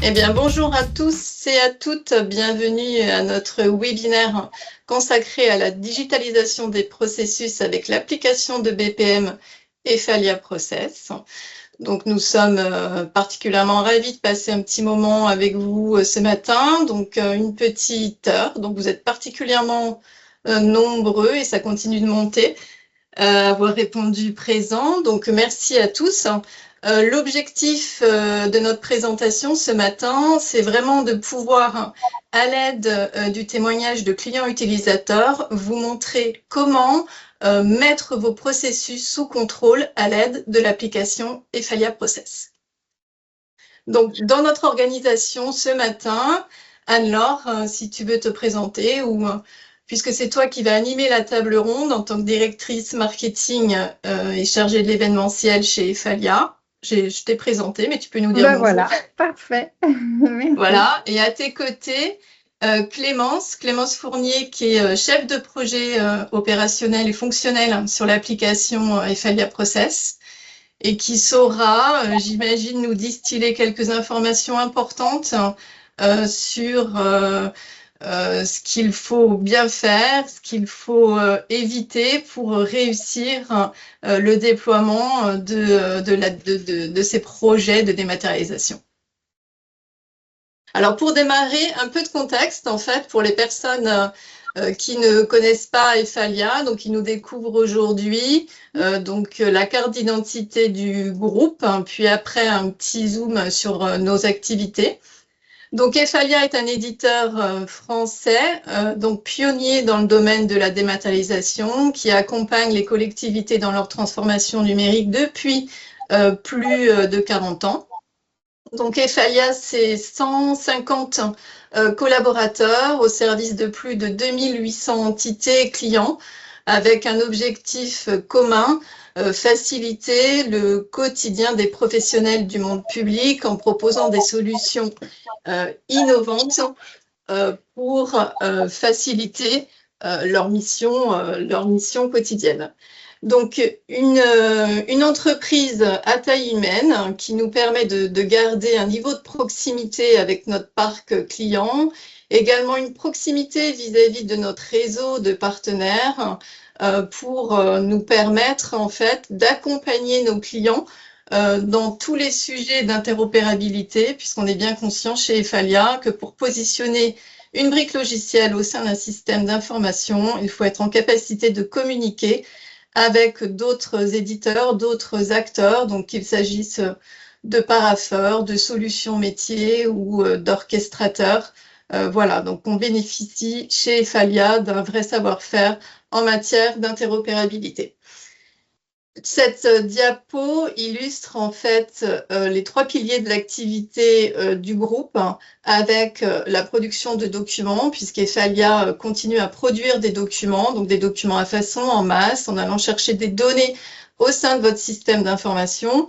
Eh bien, bonjour à tous et à toutes. Bienvenue à notre webinaire consacré à la digitalisation des processus avec l'application de BPM Ephalia Process. Donc, nous sommes particulièrement ravis de passer un petit moment avec vous ce matin. Donc, une petite heure. Donc, vous êtes particulièrement nombreux et ça continue de monter. Avoir répondu présent. Donc, merci à tous. L'objectif de notre présentation ce matin, c'est vraiment de pouvoir, à l'aide du témoignage de clients utilisateurs, vous montrer comment mettre vos processus sous contrôle à l'aide de l'application Ephalia Process. Donc, dans notre organisation ce matin, Anne-Laure, si tu veux te présenter ou puisque c'est toi qui vas animer la table ronde en tant que directrice marketing et chargée de l'événementiel chez Ephalia. Je t'ai présenté, mais tu peux nous dire bonjour. Voilà, parfait. Merci. Voilà, et à tes côtés, Clémence Fournier, qui est chef de projet opérationnel et fonctionnel sur l'application Ephalia Process, et qui saura, j'imagine, nous distiller quelques informations importantes sur ce qu'il faut bien faire, ce qu'il faut éviter pour réussir le déploiement de ces projets de dématérialisation. Alors, pour démarrer, un peu de contexte, en fait, pour les personnes qui ne connaissent pas Ephalia, donc qui nous découvrent aujourd'hui, donc la carte d'identité du groupe, hein, puis après un petit zoom sur nos activités. Donc, Ephalia est un éditeur français, donc pionnier dans le domaine de la dématérialisation, qui accompagne les collectivités dans leur transformation numérique depuis plus de 40 ans. Donc, Ephalia, c'est 150 collaborateurs au service de plus de 2800 entités clients, avec un objectif commun, faciliter le quotidien des professionnels du monde public en proposant des solutions innovantes pour faciliter leur mission quotidienne. Donc, une entreprise à taille humaine qui nous permet de garder un niveau de proximité avec notre parc client, également une proximité vis-à-vis de notre réseau de partenaires pour nous permettre en fait d'accompagner nos clients dans tous les sujets d'interopérabilité, puisqu'on est bien conscient chez Ephalia que pour positionner une brique logicielle au sein d'un système d'information, il faut être en capacité de communiquer avec d'autres éditeurs, d'autres acteurs, donc qu'il s'agisse de parapheurs, de solutions métiers ou d'orchestrateurs. Voilà, donc on bénéficie chez Ephalia d'un vrai savoir-faire en matière d'interopérabilité. Cette diapo illustre en fait les trois piliers de l'activité du groupe avec la production de documents, puisqu'Ephalia continue à produire des documents, donc des documents à façon en masse, en allant chercher des données au sein de votre système d'information.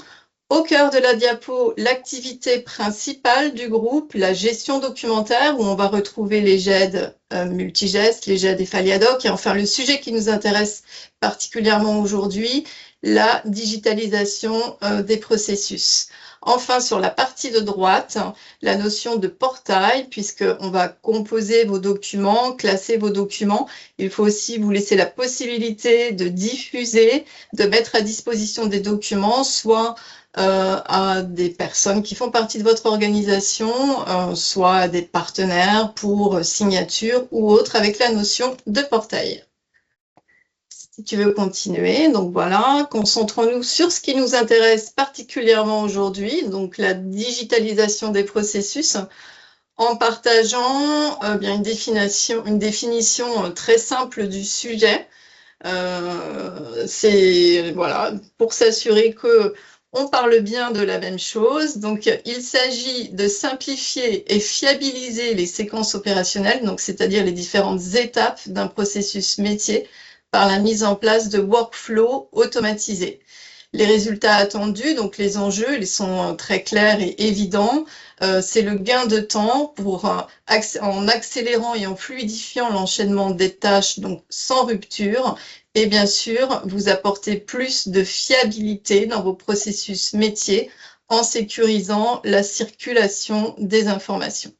Au cœur de la diapo, l'activité principale du groupe, la gestion documentaire, où on va retrouver les GED multigestes, les GED Ephaliadoc, et enfin le sujet qui nous intéresse particulièrement aujourd'hui, la digitalisation des processus. Enfin, sur la partie de droite, la notion de portail, puisqu'on va composer vos documents, classer vos documents. Il faut aussi vous laisser la possibilité de diffuser, de mettre à disposition des documents, soit à des personnes qui font partie de votre organisation, soit à des partenaires pour signature ou autre, avec la notion de portail. Si tu veux continuer, donc voilà, concentrons-nous sur ce qui nous intéresse particulièrement aujourd'hui, donc la digitalisation des processus, en partageant bien une définition très simple du sujet. C'est voilà, pour s'assurer que on parle bien de la même chose. Donc, il s'agit de simplifier et fiabiliser les séquences opérationnelles, donc c'est-à-dire les différentes étapes d'un processus métier, par la mise en place de workflows automatisés. Les résultats attendus, donc les enjeux, ils sont très clairs et évidents. C'est le gain de temps en accélérant et en fluidifiant l'enchaînement des tâches, donc sans rupture. Et bien sûr, vous apportez plus de fiabilité dans vos processus métiers en sécurisant la circulation des informations.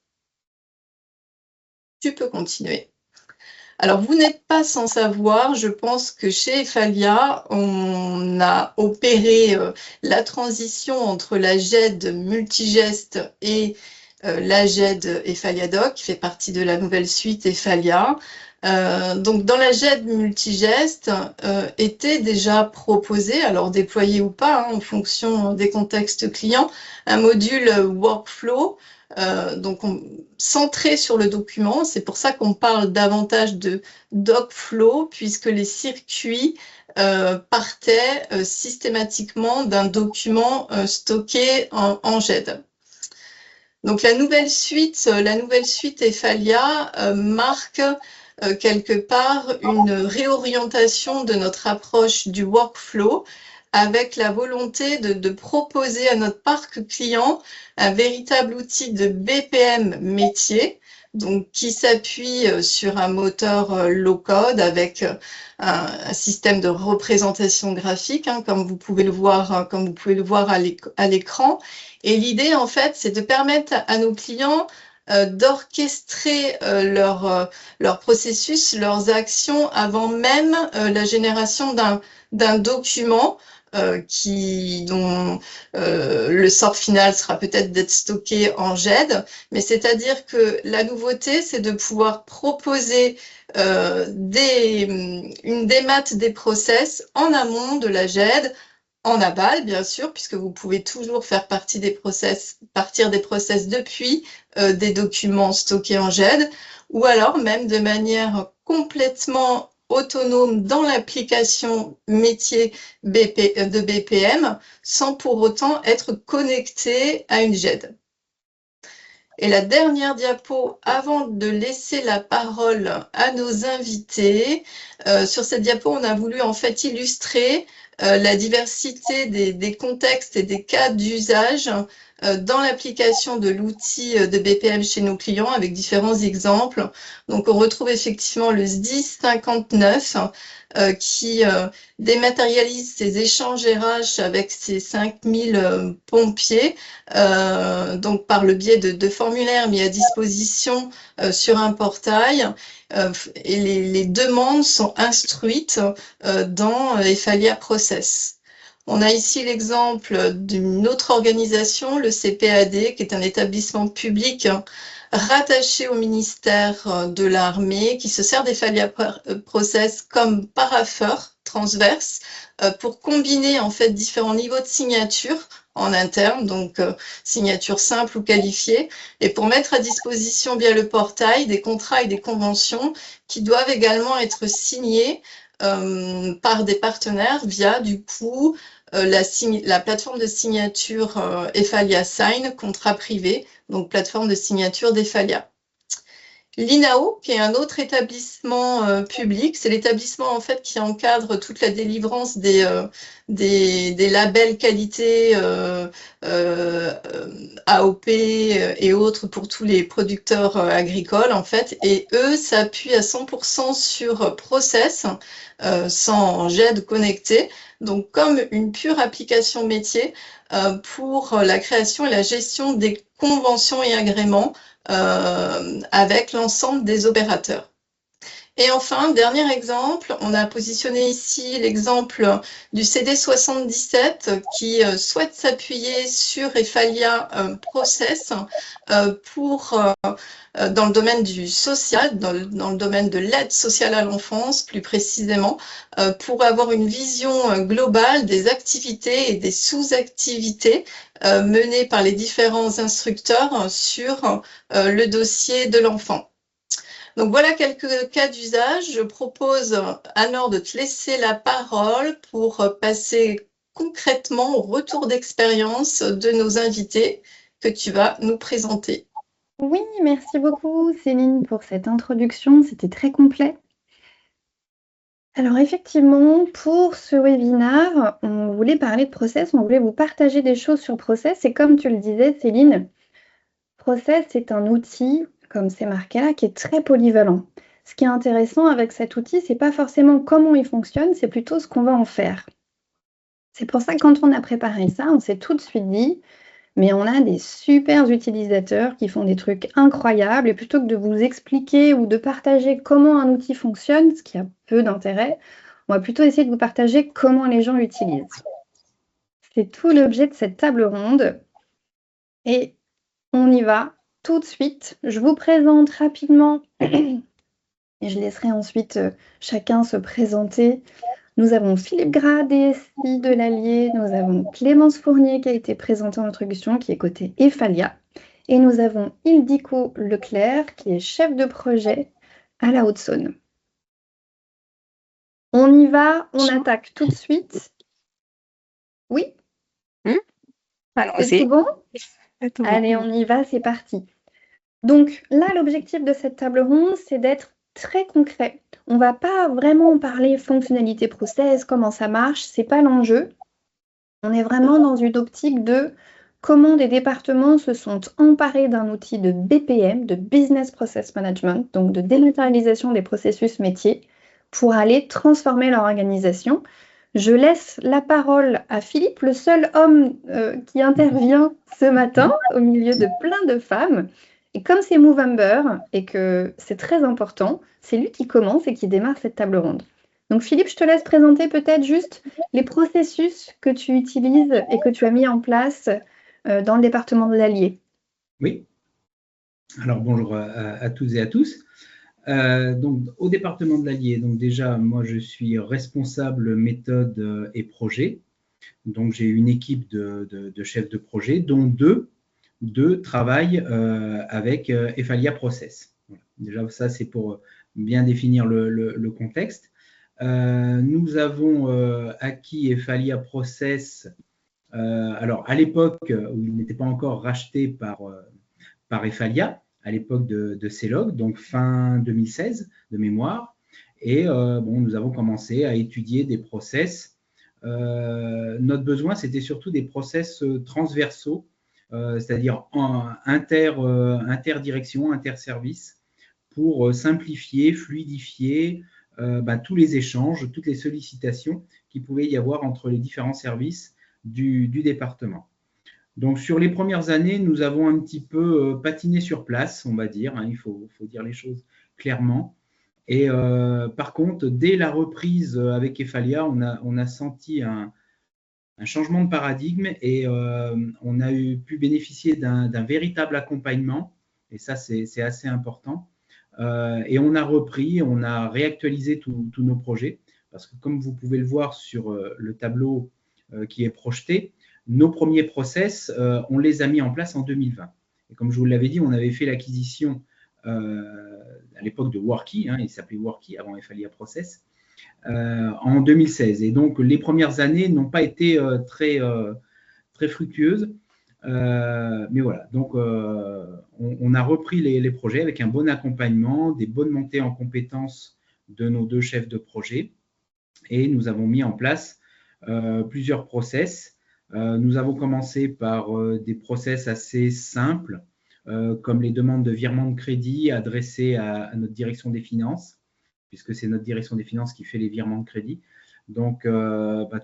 Tu peux continuer. Alors, vous n'êtes pas sans savoir, je pense que chez Efalia, on a opéré la transition entre la GED multigeste et la GED Efalia-Doc, qui fait partie de la nouvelle suite Efalia. Donc, dans la GED multigeste, était déjà proposé, alors déployé ou pas, en fonction des contextes clients, un module workflow, donc centré sur le document. C'est pour ça qu'on parle davantage de DocFlow, puisque les circuits partaient systématiquement d'un document stocké en GED. Donc la nouvelle suite Efalia marque quelque part une réorientation de notre approche du workflow, avec la volonté de proposer à notre parc client un véritable outil de BPM métier, donc qui s'appuie sur un moteur low-code avec un système de représentation graphique, comme vous pouvez le voir à l'écran. Et l'idée, en fait, c'est de permettre à nos clients d'orchestrer leur processus, leurs actions avant même la génération d'un document dont le sort final sera peut-être d'être stocké en GED, mais c'est-à-dire que la nouveauté, c'est de pouvoir proposer une démat des process en amont de la GED, en aval, bien sûr, puisque vous pouvez toujours faire partir des process depuis des documents stockés en GED, ou alors même de manière complètement autonome dans l'application métier de BPM, sans pour autant être connecté à une GED. Et la dernière diapo, avant de laisser la parole à nos invités, sur cette diapo, on a voulu en fait illustrer la diversité des contextes et des cas d'usage dans l'application de l'outil de BPM chez nos clients, avec différents exemples. Donc, on retrouve effectivement le SDIS 59 qui dématérialise ses échanges RH avec ses 5000 pompiers, donc par le biais de formulaires mis à disposition sur un portail. Et les demandes sont instruites dans Efalia Process. On a ici l'exemple d'une autre organisation, le CPAD, qui est un établissement public rattaché au ministère de l'Armée, qui se sert d'Efalia Process comme parapheur transverse pour combiner en fait différents niveaux de signature en interne, donc signature simple ou qualifiée, et pour mettre à disposition via le portail des contrats et des conventions qui doivent également être signés par des partenaires via du coup la plateforme de signature Efalia Sign, contrat privé, donc plateforme de signature d'Efalia. L'INAO, qui est un autre établissement public, c'est l'établissement en fait qui encadre toute la délivrance des labels qualité AOP et autres pour tous les producteurs agricoles en fait, et eux s'appuient à 100% sur Process sans GED connecté, donc comme une pure application métier pour la création et la gestion des conventions et agréments avec l'ensemble des opérateurs. Et enfin, dernier exemple, on a positionné ici l'exemple du CD77 qui souhaite s'appuyer sur Efalia Process pour dans le domaine du social, dans le domaine de l'aide sociale à l'enfance, plus précisément, pour avoir une vision globale des activités et des sous-activités menées par les différents instructeurs sur le dossier de l'enfant. Donc voilà quelques cas d'usage. Je propose, Anne-Laure, de te laisser la parole pour passer concrètement au retour d'expérience de nos invités que tu vas nous présenter. Oui, merci beaucoup Céline pour cette introduction, c'était très complet. Alors effectivement, pour ce webinaire, on voulait parler de Process, on voulait vous partager des choses sur Process et comme tu le disais Céline, Process est un outil, comme c'est marqué là, qui est très polyvalent. Ce qui est intéressant avec cet outil, c'est pas forcément comment il fonctionne, c'est plutôt ce qu'on va en faire. C'est pour ça que quand on a préparé ça, on s'est tout de suite dit, mais on a des super utilisateurs qui font des trucs incroyables et plutôt que de vous expliquer ou de partager comment un outil fonctionne, ce qui a peu d'intérêt, on va plutôt essayer de vous partager comment les gens l'utilisent. C'est tout l'objet de cette table ronde et on y va tout de suite. Je vous présente rapidement et je laisserai ensuite chacun se présenter. Nous avons Philippe Gras, DSI de l'Allier, nous avons Clémence Fournier qui a été présentée en introduction, qui est côté Efalia, et nous avons Ildiko Leclerc qui est chef de projet à la Haute-Saône. On y va, on attaque tout de suite. Oui? C'est tout bon? Allez, on y va, c'est parti. Donc là, l'objectif de cette table ronde, c'est d'être très concret. On ne va pas vraiment parler fonctionnalité process, comment ça marche, c'est pas l'enjeu. On est vraiment dans une optique de comment des départements se sont emparés d'un outil de BPM, de Business Process Management, donc de dématérialisation des processus métiers, pour aller transformer leur organisation. Je laisse la parole à Philippe, le seul homme qui intervient ce matin au milieu de plein de femmes. Et comme c'est Movember et que c'est très important, c'est lui qui commence et qui démarre cette table ronde. Donc Philippe, je te laisse présenter peut-être juste les processus que tu utilises et que tu as mis en place dans le département de l'Allier. Oui. Alors bonjour à toutes et à tous. Donc au département de l'Allier, donc déjà moi je suis responsable méthode et projet. Donc j'ai une équipe de chefs de projet, dont deux travaillent avec Efalia Process. Voilà. Déjà ça c'est pour bien définir le contexte. Nous avons acquis Efalia Process alors à l'époque où il n'était pas encore racheté par Efalia, à l'époque de CELOG, donc fin 2016 de mémoire. Et nous avons commencé à étudier des process. Notre besoin, c'était surtout des process transversaux, c'est-à-dire interdirection, interservice, pour simplifier, fluidifier tous les échanges, toutes les sollicitations qu'il pouvait y avoir entre les différents services du département. Donc, sur les premières années, nous avons un petit peu patiné sur place, on va dire, hein, il faut dire les choses clairement. Et par contre, dès la reprise avec Efalia, on a senti un changement de paradigme et on a pu bénéficier d'un véritable accompagnement, et ça, c'est assez important. Et on a repris, on a réactualisé tous nos projets, parce que comme vous pouvez le voir sur le tableau qui est projeté, nos premiers process, on les a mis en place en 2020. Et comme je vous l'avais dit, on avait fait l'acquisition à l'époque de Worky, hein, il s'appelait Worky avant Efalia Process, en 2016. Et donc, les premières années n'ont pas été très fructueuses. Mais voilà, donc on a repris les projets avec un bon accompagnement, des bonnes montées en compétences de nos deux chefs de projet. Et nous avons mis en place plusieurs process. Nous avons commencé par des process assez simples, comme les demandes de virement de crédit adressées à notre direction des finances, puisque c'est notre direction des finances qui fait les virements de crédit. Donc,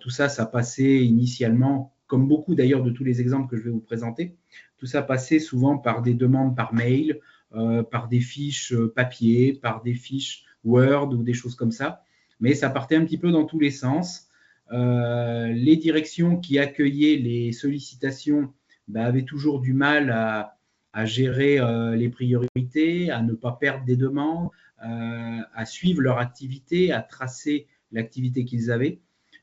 tout ça passait initialement, comme beaucoup d'ailleurs de tous les exemples que je vais vous présenter, tout ça passait souvent par des demandes par mail, par des fiches papier, par des fiches Word ou des choses comme ça. Mais ça partait un petit peu dans tous les sens. Les directions qui accueillaient les sollicitations avaient toujours du mal à gérer les priorités, à ne pas perdre des demandes, à suivre leur activité, à tracer l'activité qu'ils avaient.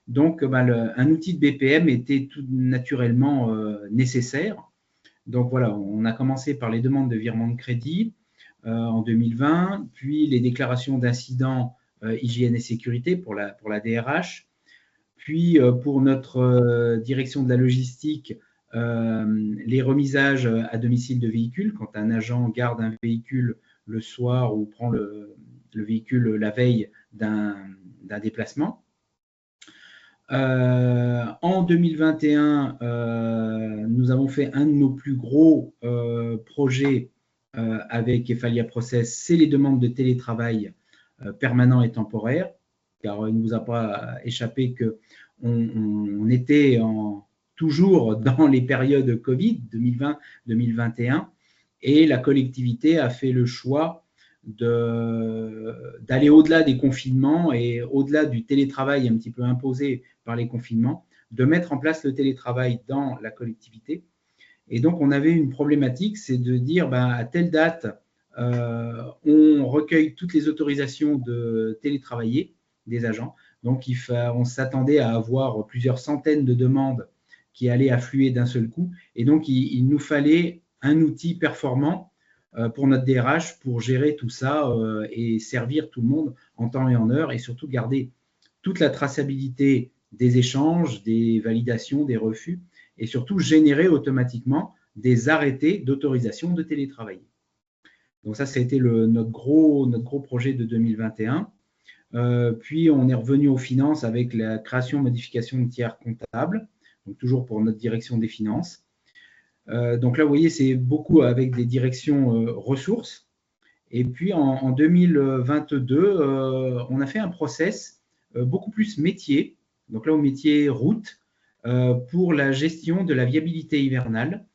Donc, un outil de BPM était tout naturellement nécessaire. Donc voilà, on a commencé par les demandes de virement de crédit en 2020, puis les déclarations d'incidents hygiène et sécurité pour la DRH, puis pour notre direction de la logistique, les remisages à domicile de véhicules, quand un agent garde un véhicule le soir ou prend le véhicule la veille d'un déplacement. En 2021, nous avons fait un de nos plus gros projets avec Efalia Process, c'est les demandes de télétravail permanent et temporaire. car il ne vous a pas échappé qu'on était toujours dans les périodes Covid 2020-2021, et la collectivité a fait le choix d'aller au-delà des confinements et au-delà du télétravail un petit peu imposé par les confinements, de mettre en place le télétravail dans la collectivité. Et donc, on avait une problématique, c'est de dire, à telle date, on recueille toutes les autorisations de télétravailler des agents. Donc, on s'attendait à avoir plusieurs centaines de demandes qui allaient affluer d'un seul coup. Et donc, il nous fallait un outil performant pour notre DRH pour gérer tout ça et servir tout le monde en temps et en heure, et surtout garder toute la traçabilité des échanges, des validations, des refus, et surtout générer automatiquement des arrêtés d'autorisation de télétravailler. Donc ça a été notre gros projet de 2021. Puis on est revenu aux finances avec la création, modification de tiers comptables, donc toujours pour notre direction des finances. Donc là, vous voyez, c'est beaucoup avec des directions ressources. Et puis en 2022, on a fait un process beaucoup plus métier, donc là au métier route, pour la gestion de la viabilité hivernale.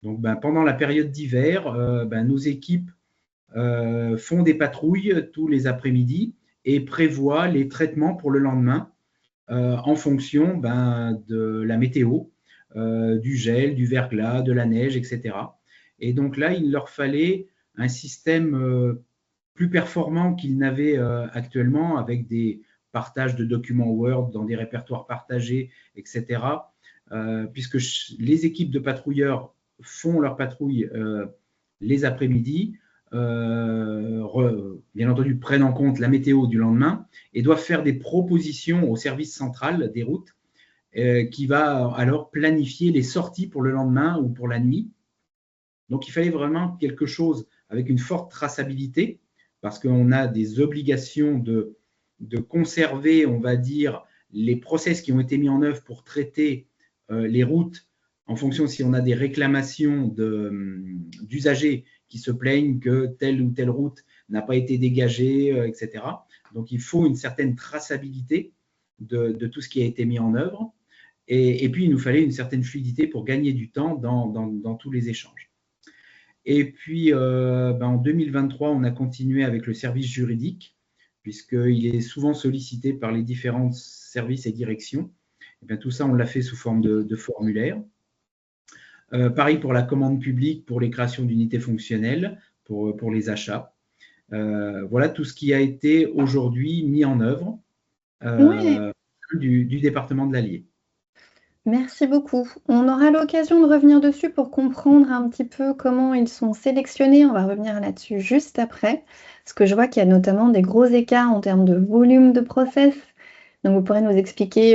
Donc pendant la période d'hiver, nos équipes font des patrouilles tous les après-midi et prévoient les traitements pour le lendemain en fonction de la météo, du gel, du verglas, de la neige, etc. Et donc là, il leur fallait un système plus performant qu'ils n'avaient actuellement, avec des partages de documents Word dans des répertoires partagés, etc. Puisque les équipes de patrouilleurs font leur patrouille les après-midi, bien entendu prennent en compte la météo du lendemain et doivent faire des propositions au service central des routes qui va alors planifier les sorties pour le lendemain ou pour la nuit. Donc, il fallait vraiment quelque chose avec une forte traçabilité, parce qu'on a des obligations de conserver, on va dire, les process qui ont été mis en œuvre pour traiter les routes en fonction si on a des réclamations d'usagers qui se plaignent que telle ou telle route n'a pas été dégagée, etc. Donc, il faut une certaine traçabilité de tout ce qui a été mis en œuvre. Et puis, il nous fallait une certaine fluidité pour gagner du temps dans tous les échanges. Et puis, en 2023, on a continué avec le service juridique, puisqu'il est souvent sollicité par les différents services et directions. Et bien, tout ça, on l'a fait sous forme de formulaire. Pareil pour la commande publique, pour les créations d'unités fonctionnelles, pour les achats. Voilà tout ce qui a été aujourd'hui mis en œuvre du département de l'Allier. Merci beaucoup. On aura l'occasion de revenir dessus pour comprendre un petit peu comment ils sont sélectionnés. On va revenir là-dessus juste après, parce que je vois qu'il y a notamment des gros écarts en termes de volume de process. Donc, vous pourrez nous expliquer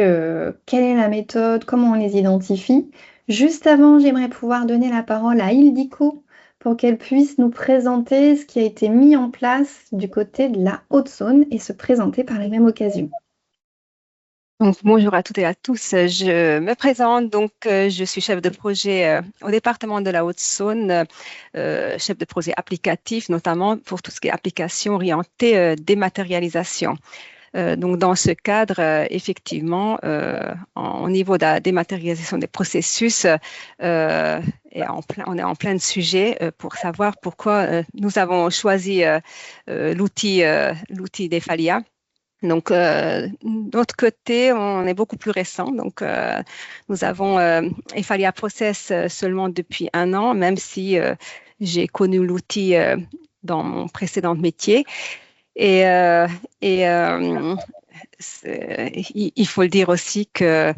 quelle est la méthode, comment on les identifie. Juste avant, j'aimerais pouvoir donner la parole à Ildiko pour qu'elle puisse nous présenter ce qui a été mis en place du côté de la Haute-Saône et se présenter par la même occasion. Donc, bonjour à toutes et à tous. Je me présente. Donc, je suis chef de projet au département de la Haute-Saône, chef de projet applicatif, notamment pour tout ce qui est application orientée dématérialisation. Donc, dans ce cadre, effectivement, au niveau de la dématérialisation des processus, on est en plein de sujets pour savoir pourquoi nous avons choisi l'outil d'Ephalia. Donc, de notre côté, on est beaucoup plus récent. Donc, nous avons Ephalia Process seulement depuis 1 an, même si j'ai connu l'outil dans mon précédent métier. Et il faut le dire aussi que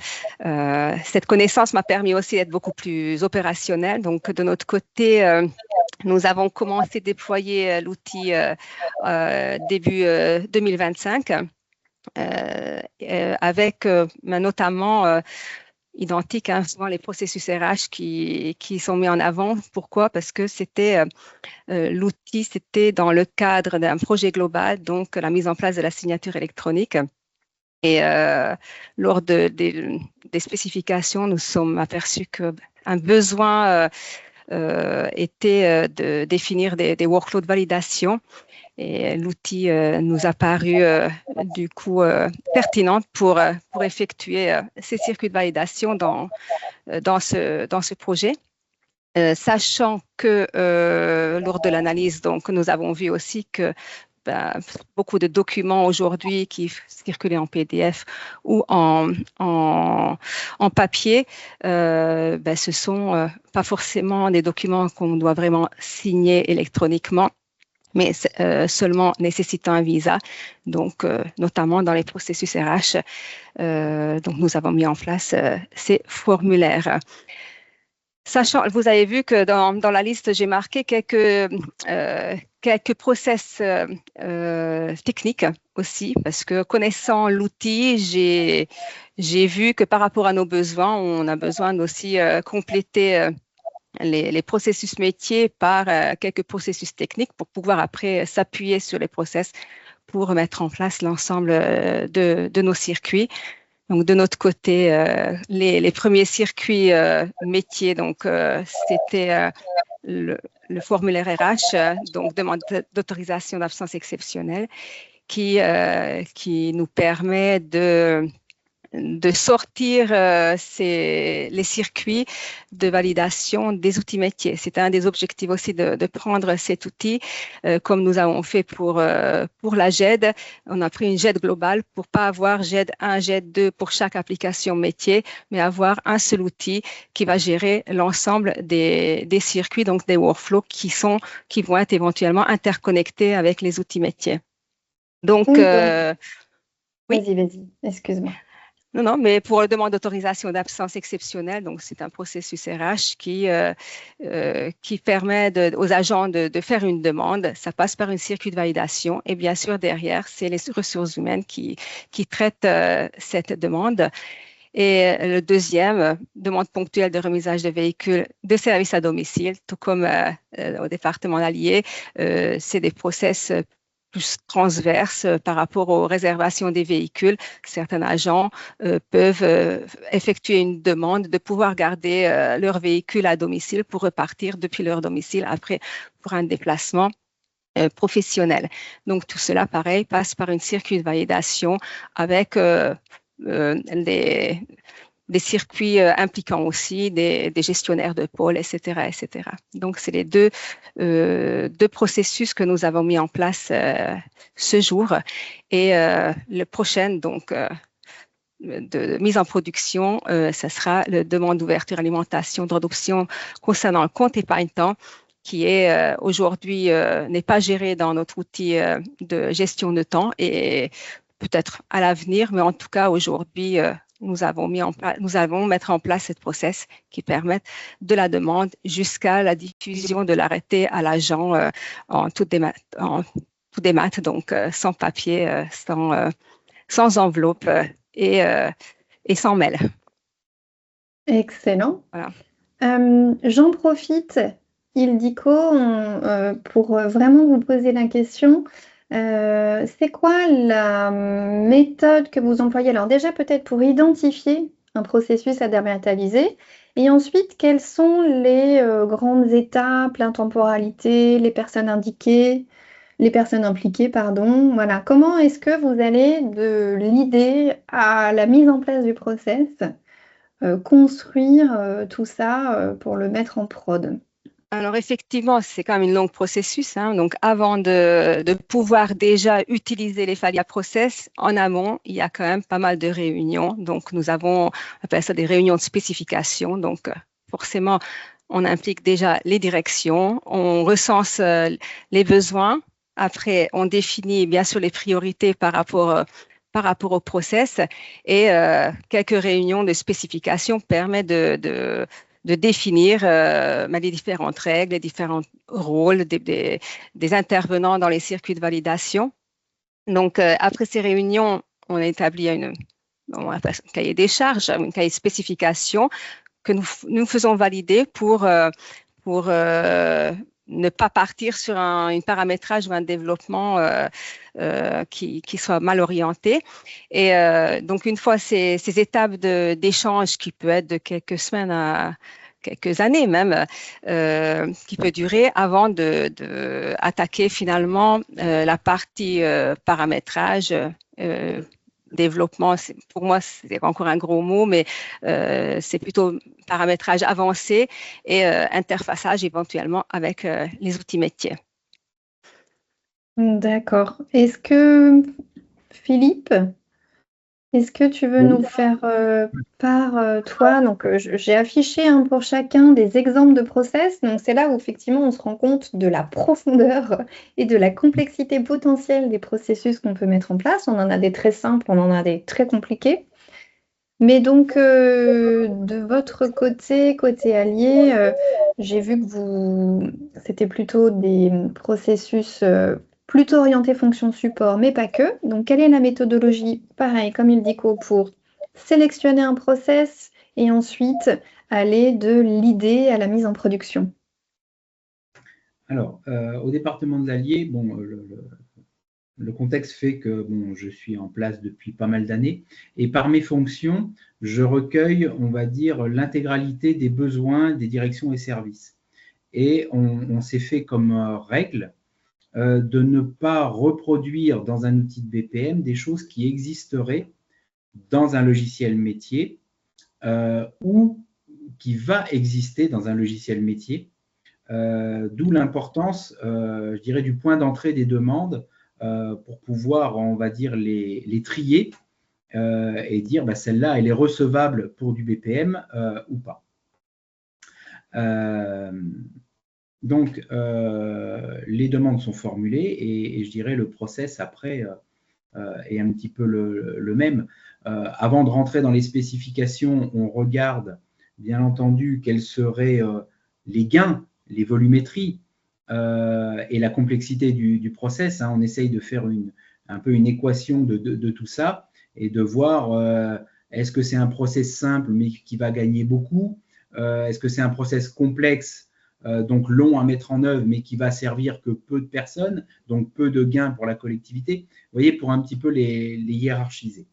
cette connaissance m'a permis aussi d'être beaucoup plus opérationnelle. Donc, de notre côté, nous avons commencé à déployer l'outil début 2025 avec notamment identique, souvent les processus RH qui sont mis en avant. Pourquoi? Parce que l'outil, c'était dans le cadre d'un projet global, donc la mise en place de la signature électronique. Et lors des spécifications, nous sommes aperçus qu'un besoin était de définir des workflows de validation. Et l'outil nous a paru du coup pertinent pour effectuer ces circuits de validation dans ce projet. Sachant que lors de l'analyse, donc, nous avons vu aussi que beaucoup de documents aujourd'hui qui circulaient en PDF ou en papier, ce sont pas forcément des documents qu'on doit vraiment signer électroniquement, mais seulement nécessitant un visa, donc notamment dans les processus RH. Donc, nous avons mis en place ces formulaires. Sachant, vous avez vu que dans la liste, j'ai marqué quelques process techniques aussi, parce que connaissant l'outil, j'ai vu que par rapport à nos besoins, on a besoin d'aussi compléter les processus métiers par quelques processus techniques pour pouvoir après s'appuyer sur les process pour mettre en place l'ensemble de nos circuits. Donc, de notre côté, les premiers circuits métiers, donc c'était le formulaire RH, donc demande d'autorisation d'absence exceptionnelle, qui nous permet de sortir les circuits de validation des outils métiers. C'est un des objectifs aussi de prendre cet outil, comme nous avons fait pour la GED. On a pris une GED globale pour pas avoir GED 1, GED 2 pour chaque application métier, mais avoir un seul outil qui va gérer l'ensemble des circuits, donc des workflows qui vont être éventuellement interconnectés avec les outils métiers. Donc, oui. Oui. Vas-y, excuse-moi. Non, mais pour la demande d'autorisation d'absence exceptionnelle, donc c'est un processus RH qui permet aux agents de faire une demande. Ça passe par un circuit de validation et bien sûr derrière, c'est les ressources humaines qui traitent cette demande. Et le deuxième, demande ponctuelle de remisage de véhicules de service à domicile, tout comme au département allié, c'est des process plus transverse par rapport aux réservations des véhicules. Certains agents peuvent effectuer une demande de pouvoir garder leur véhicule à domicile pour repartir depuis leur domicile après pour un déplacement professionnel. Donc, tout cela, pareil, passe par un circuit de validation avec des circuits impliquant aussi des gestionnaires de pôle, etc., etc. Donc, c'est les deux processus que nous avons mis en place ce jour. Et le prochain, donc, de mise en production, ça sera la demande d'ouverture alimentation d'adoption concernant le compte épargne-temps qui est aujourd'hui n'est pas géré dans notre outil de gestion de temps et peut-être à l'avenir, mais en tout cas aujourd'hui, nous allons mettre en place cette process qui permet de la demande jusqu'à la diffusion de l'arrêté à l'agent en tout démat, donc sans papier, sans enveloppe et sans mail. Excellent. Voilà. J'en profite, Ildiko, pour vraiment vous poser la question. C'est quoi la méthode que vous employez? Alors déjà, peut-être pour identifier un processus à dématérialiser. Et ensuite, quelles sont les grandes étapes, l'intemporalité, les personnes impliquées, pardon. Voilà. Comment est-ce que vous allez de l'idée à la mise en place du process construire tout ça pour le mettre en prod? Alors effectivement, c'est quand même un long processus. Donc avant de pouvoir déjà utiliser les Falia Process en amont, il y a quand même pas mal de réunions. Donc nous avons, on appelle ça des réunions de spécification. Donc forcément, on implique déjà les directions, on recense les besoins. Après, on définit bien sûr les priorités par rapport au process et quelques réunions de spécification permettent de définir les différentes règles, les différents rôles des intervenants dans les circuits de validation. Donc, après ces réunions, on a établi un cahier des charges, un cahier de spécification que nous faisons valider pour ne pas partir sur un paramétrage ou un développement qui soit mal orienté. Et donc, une fois ces étapes d'échange qui peut être de quelques semaines quelques années même, qui peut durer avant de attaquer finalement la partie paramétrage. Développement, pour moi, c'est encore un gros mot, mais c'est plutôt paramétrage avancé et interfaçage éventuellement avec les outils métiers. D'accord. Est-ce que, Philippe, est-ce que tu veux nous faire part, toi, donc j'ai affiché pour chacun des exemples de process, donc c'est là où effectivement on se rend compte de la profondeur et de la complexité potentielle des processus qu'on peut mettre en place. On en a des très simples, on en a des très compliqués. Mais donc, de votre côté allié, j'ai vu que c'était plutôt des processus plutôt orientés fonction support, mais pas que. Donc, quelle est la méthodologie? Pareil, comme Ildiko, pour sélectionner un process et ensuite aller de l'idée à la mise en production. Alors, au département de l'Allier, bon, le contexte fait que bon, je suis en place depuis pas mal d'années et par mes fonctions, je recueille, on va dire, l'intégralité des besoins des directions et services. Et on s'est fait comme règle de ne pas reproduire dans un outil de BPM des choses qui existeraient dans un logiciel métier ou qui va exister dans un logiciel métier. D'où l'importance, je dirais, du point d'entrée des demandes pour pouvoir, on va dire, les trier et dire bah, celle-là, elle est recevable pour du BPM ou pas. Donc, les demandes sont formulées et je dirais le process après est un petit peu le même. Avant de rentrer dans les spécifications, on regarde bien entendu quels seraient les gains, les volumétries et la complexité du process. Hein. On essaye de faire un peu une équation de tout ça et de voir est-ce que c'est un process simple mais qui va gagner beaucoup, est-ce que c'est un process complexe donc long à mettre en œuvre, mais qui va servir que peu de personnes, donc peu de gains pour la collectivité. Vous voyez, pour un petit peu les hiérarchiser.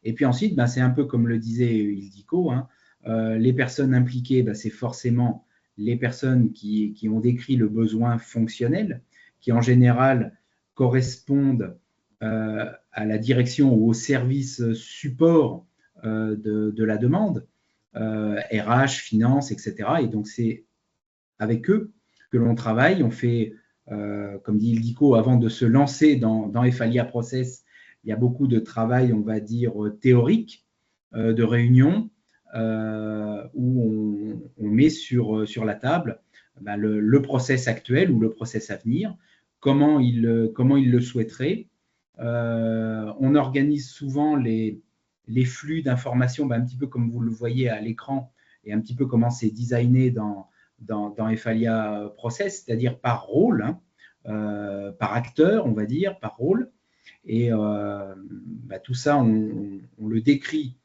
Et puis ensuite, ben, c'est un peu comme le disait Ildiko, hein, les personnes impliquées, ben, c'est forcément les personnes qui ont décrit le besoin fonctionnel, qui en général correspondent à la direction ou au service support de la demande, RH, finance, etc. Et donc, c'est avec eux que l'on travaille. On fait, comme dit Ildiko, avant de se lancer dans Efalia Process, il y a beaucoup de travail, on va dire, théorique, de réunions, où on met sur la table ben, le process actuel ou le process à venir, comment il le souhaiterait. On organise souvent les flux d'informations, ben, un petit peu comme vous le voyez à l'écran, et un petit peu comment c'est designé dans Efalia Process, c'est-à-dire par rôle, hein, par acteur, on va dire, par rôle. Et bah, tout ça, on le décrit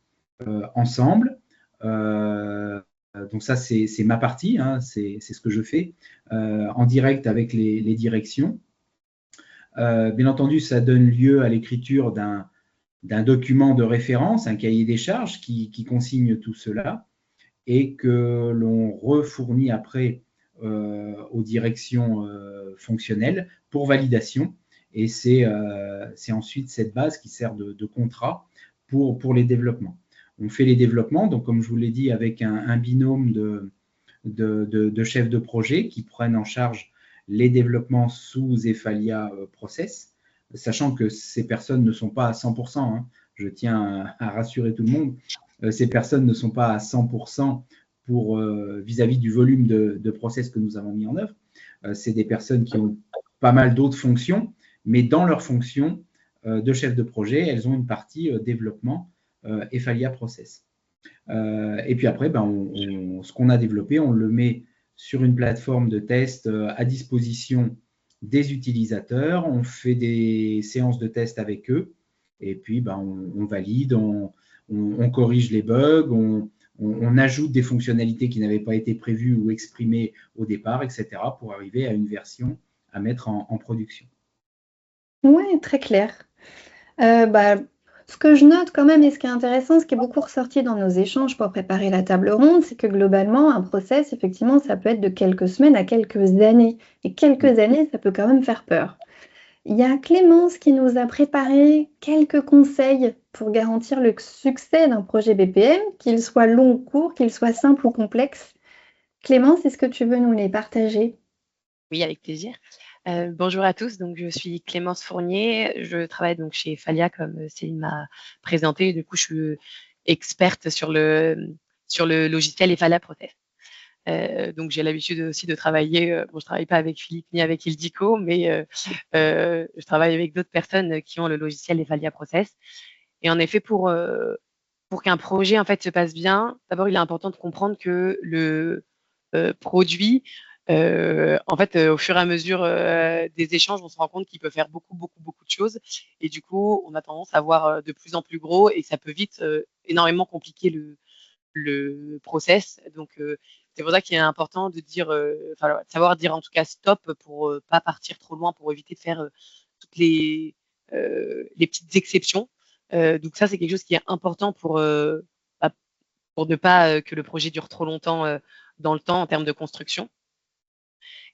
ensemble. Donc ça, c'est ma partie, hein, c'est ce que je fais en direct avec les directions. Bien entendu, ça donne lieu à l'écriture d'un document de référence, un cahier des charges qui consigne tout cela et que l'on refournit après aux directions fonctionnelles pour validation. Et c'est ensuite cette base qui sert de contrat pour les développements. On fait les développements, donc comme je vous l'ai dit, avec un binôme de chefs de projet qui prennent en charge les développements sous Efalia Process, sachant que ces personnes ne sont pas à 100%, hein, je tiens à rassurer tout le monde, ces personnes ne sont pas à 100% vis-à-vis du volume de process que nous avons mis en œuvre. C'est des personnes qui ont pas mal d'autres fonctions, mais dans leur fonction de chef de projet, elles ont une partie développement Efalia Process. Et puis après, ben, ce qu'on a développé, on le met sur une plateforme de test à disposition des utilisateurs. On fait des séances de test avec eux. Et puis, ben, on valide, on corrige les bugs, on ajoute des fonctionnalités qui n'avaient pas été prévues ou exprimées au départ, etc., pour arriver à une version à mettre en production. Oui, très clair. Bah, Ce que je note quand même, et ce qui est intéressant, ce qui est beaucoup ressorti dans nos échanges pour préparer la table ronde, c'est que globalement, un process, effectivement, ça peut être de quelques semaines à quelques années. Et quelques années, ça peut quand même faire peur. Il y a Clémence qui nous a préparé quelques conseils pour garantir le succès d'un projet BPM, qu'il soit long ou court, qu'il soit simple ou complexe. Clémence, est-ce que tu veux nous les partager? Oui, avec plaisir. Bonjour à tous, donc je suis Clémence Fournier, je travaille donc chez Falia comme Céline m'a présenté, du coup je suis experte sur le logiciel Falia Process. Donc j'ai l'habitude aussi de travailler, bon je travaille pas avec Philippe ni avec Ildiko, mais je travaille avec d'autres personnes qui ont le logiciel Falia Process. Et en effet pour qu'un projet en fait se passe bien, d'abord il est important de comprendre que le produit en fait, au fur et à mesure des échanges, on se rend compte qu'il peut faire beaucoup de choses. Et du coup, on a tendance à voir de plus en plus gros et ça peut vite énormément compliquer le process. Donc, c'est pour ça qu'il est important de dire, de savoir dire en tout cas stop pour pas partir trop loin, pour éviter de faire toutes les petites exceptions. Donc ça, c'est quelque chose qui est important pour ne pas que le projet dure trop longtemps dans le temps en termes de construction.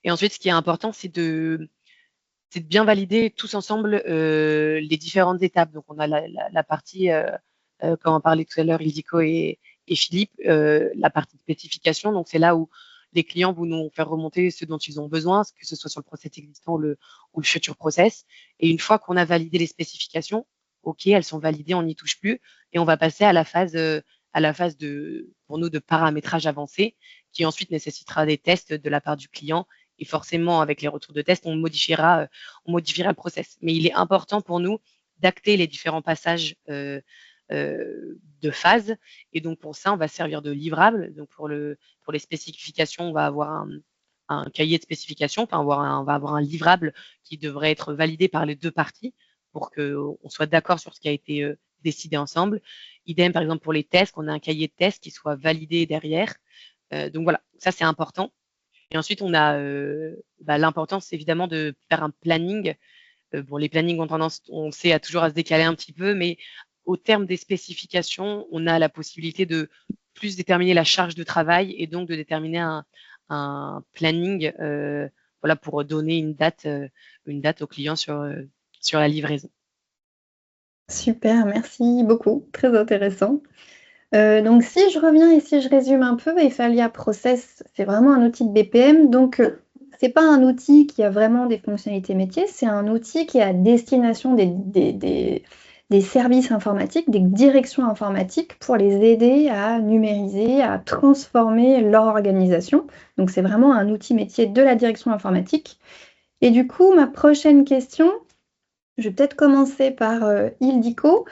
Et ensuite, ce qui est important, c'est de bien valider tous ensemble les différentes étapes. Donc, on a la partie, comme on parlait tout à l'heure, Ildiko et Philippe, la partie de spécification. Donc, c'est là où les clients vont nous faire remonter ce dont ils ont besoin, que ce soit sur le process existant ou le futur process. Et une fois qu'on a validé les spécifications, OK, elles sont validées, on n'y touche plus. Et on va passer à la phase pour nous, de paramétrage avancé, qui ensuite nécessitera des tests de la part du client. Et forcément, avec les retours de tests, on modifiera le process. Mais il est important pour nous d'acter les différents passages de phase. Et donc, pour ça, on va servir de livrable. Donc, pour les spécifications, on va avoir un cahier de spécification. Enfin, on va avoir un livrable qui devrait être validé par les deux parties pour qu'on soit d'accord sur ce qui a été décidé ensemble. Idem, par exemple, pour les tests, qu'on a un cahier de tests qui soit validé derrière. Donc, voilà, ça, c'est important. Et ensuite, on a l'importance, évidemment, de faire un planning. Bon, les plannings ont tendance, on sait, toujours à se décaler un petit peu, mais au terme des spécifications, on a la possibilité de plus déterminer la charge de travail et donc de déterminer un planning pour donner une date au client sur la livraison. Super, merci beaucoup, très intéressant. Donc, si je reviens et si je résume un peu, Falia Process, c'est vraiment un outil de BPM. Donc, c'est pas un outil qui a vraiment des fonctionnalités métiers, c'est un outil qui est à destination des services informatiques, des directions informatiques pour les aider à numériser, à transformer leur organisation. Donc, c'est vraiment un outil métier de la direction informatique. Et du coup, ma prochaine question, je vais peut-être commencer par Ildiko.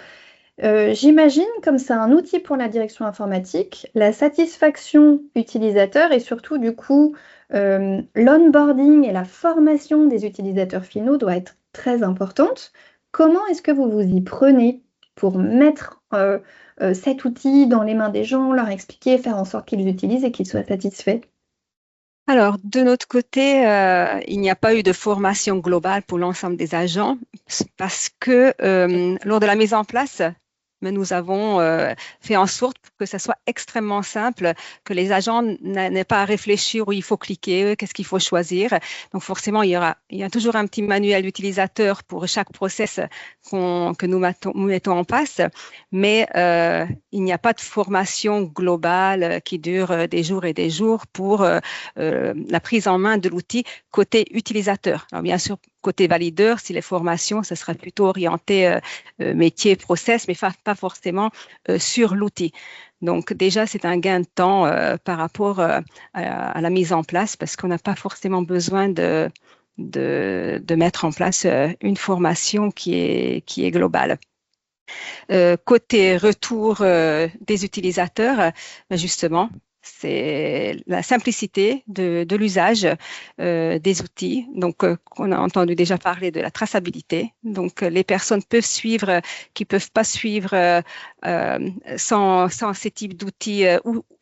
J'imagine, comme c'est un outil pour la direction informatique, la satisfaction utilisateur et surtout, du coup, l'onboarding et la formation des utilisateurs finaux doit être très importante. Comment est-ce que vous vous y prenez pour mettre cet outil dans les mains des gens, leur expliquer, faire en sorte qu'ils l'utilisent et qu'ils soient satisfaits? Alors, de notre côté, il n'y a pas eu de formation globale pour l'ensemble des agents parce que lors de la mise en place, nous avons fait en sorte que ça soit extrêmement simple, que les agents n'aient pas à réfléchir où il faut cliquer, qu'est-ce qu'il faut choisir. Donc forcément, il y a toujours un petit manuel d'utilisateur pour chaque process que nous mettons en place, mais il n'y a pas de formation globale qui dure des jours et des jours pour la prise en main de l'outil côté utilisateur. Alors bien sûr, côté valideur, si les formations, ce sera plutôt orienté métier, process, mais pas forcément sur l'outil. Donc déjà, c'est un gain de temps par rapport à la mise en place parce qu'on n'a pas forcément besoin de mettre en place une formation qui est globale. Côté retour des utilisateurs, justement, c'est la simplicité de l'usage des outils. Donc, on a entendu déjà parler de la traçabilité. Donc, les personnes peuvent suivre, qui peuvent pas suivre sans ces types d'outils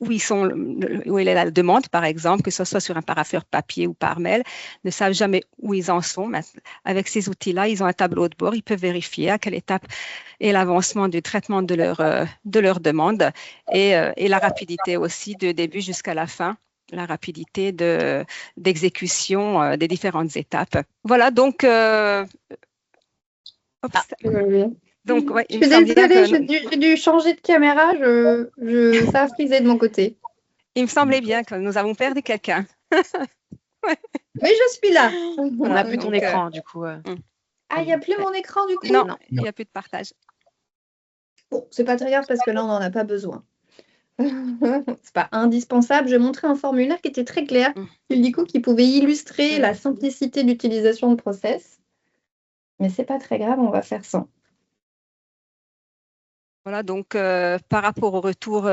où où il est la demande, par exemple, que ce soit sur un parapheur papier ou par mail, ne savent jamais où ils en sont. Mais avec ces outils-là, ils ont un tableau de bord, ils peuvent vérifier à quelle étape est l'avancement du traitement de leur demande et la rapidité aussi de début jusqu'à la fin, la rapidité d'exécution des différentes étapes. Voilà, donc, donc ouais, je suis désolée, j'ai dû changer de caméra, ça a frisé de mon côté. Il me semblait bien que nous avons perdu quelqu'un. Ouais. Mais je suis là. On n'a plus ton écran, du coup. Ah, il n'y a plus mon écran, du coup? Non, il n'y a plus de partage. Bon, c'est pas très grave parce que là, on n'en a pas besoin. C'est pas indispensable. Je montrais un formulaire qui était très clair, du coup, qui pouvait illustrer la simplicité d'utilisation de process. Mais c'est pas très grave, on va faire sans. Voilà, donc par rapport au retour,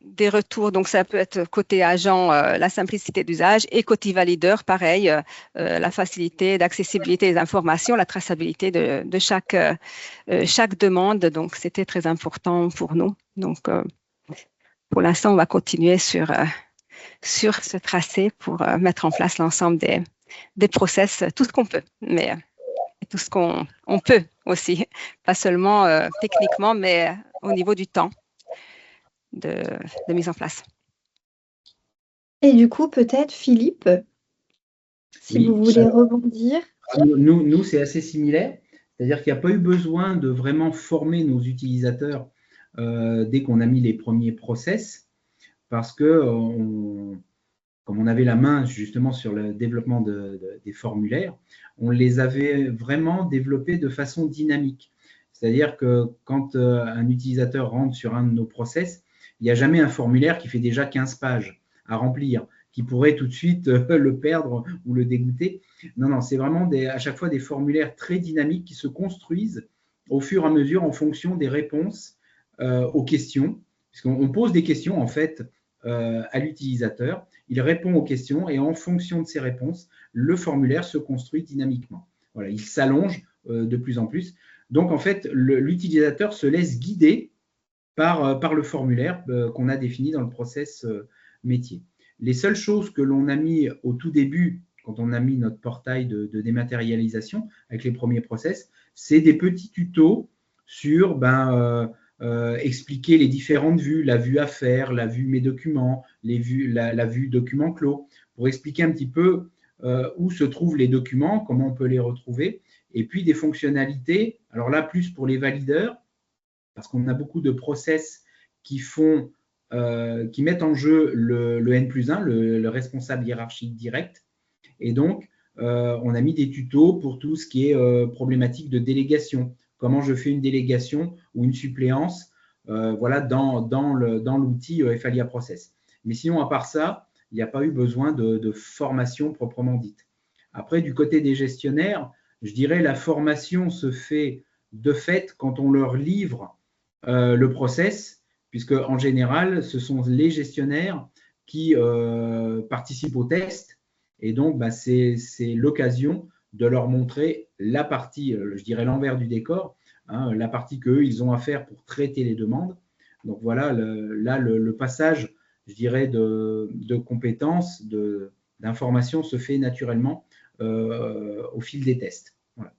des retours, donc ça peut être côté agent, la simplicité d'usage, et côté valideur, pareil, la facilité d'accessibilité des informations, la traçabilité de chaque demande. Donc, c'était très important pour nous. Donc, pour l'instant, on va continuer sur ce tracé pour mettre en place l'ensemble des process, tout ce qu'on peut, mais tout ce qu'on peut aussi, pas seulement techniquement, mais au niveau du temps de mise en place. Et du coup, peut-être Philippe, si vous voulez rebondir. Nous, c'est assez similaire, c'est-à-dire qu'il n'y a pas eu besoin de vraiment former nos utilisateurs dès qu'on a mis les premiers process, parce que comme on avait la main justement sur le développement des formulaires, on les avait vraiment développés de façon dynamique. C'est-à-dire que quand un utilisateur rentre sur un de nos process, il n'y a jamais un formulaire qui fait déjà 15 pages à remplir, qui pourrait tout de suite le perdre ou le dégoûter. Non, c'est vraiment à chaque fois des formulaires très dynamiques qui se construisent au fur et à mesure en fonction des réponses aux questions, puisqu'on pose des questions en fait à l'utilisateur, il répond aux questions et en fonction de ses réponses, le formulaire se construit dynamiquement. Voilà, il s'allonge de plus en plus. Donc en fait, l'utilisateur se laisse guider par le formulaire qu'on a défini dans le process métier. Les seules choses que l'on a mis au tout début, quand on a mis notre portail de dématérialisation avec les premiers process, c'est des petits tutos sur expliquer les différentes vues, la vue à faire, la vue mes documents, la vue documents clos, pour expliquer un petit peu où se trouvent les documents, comment on peut les retrouver, et puis des fonctionnalités, alors là plus pour les valideurs, parce qu'on a beaucoup de process qui mettent en jeu le N+1, le responsable hiérarchique direct, et donc on a mis des tutos pour tout ce qui est problématique de délégation. Comment je fais une délégation ou une suppléance voilà, dans l'outil Efalia Process. Mais sinon, à part ça, il n'y a pas eu besoin de formation proprement dite. Après, du côté des gestionnaires, je dirais la formation se fait de fait quand on leur livre le process, puisque en général, ce sont les gestionnaires qui participent au test. Et donc, c'est l'occasion de leur montrer la partie, je dirais l'envers du décor, hein, la partie qu'eux, ils ont à faire pour traiter les demandes. Donc voilà, le passage, je dirais, de compétences, d'informations se fait naturellement au fil des tests. Voilà.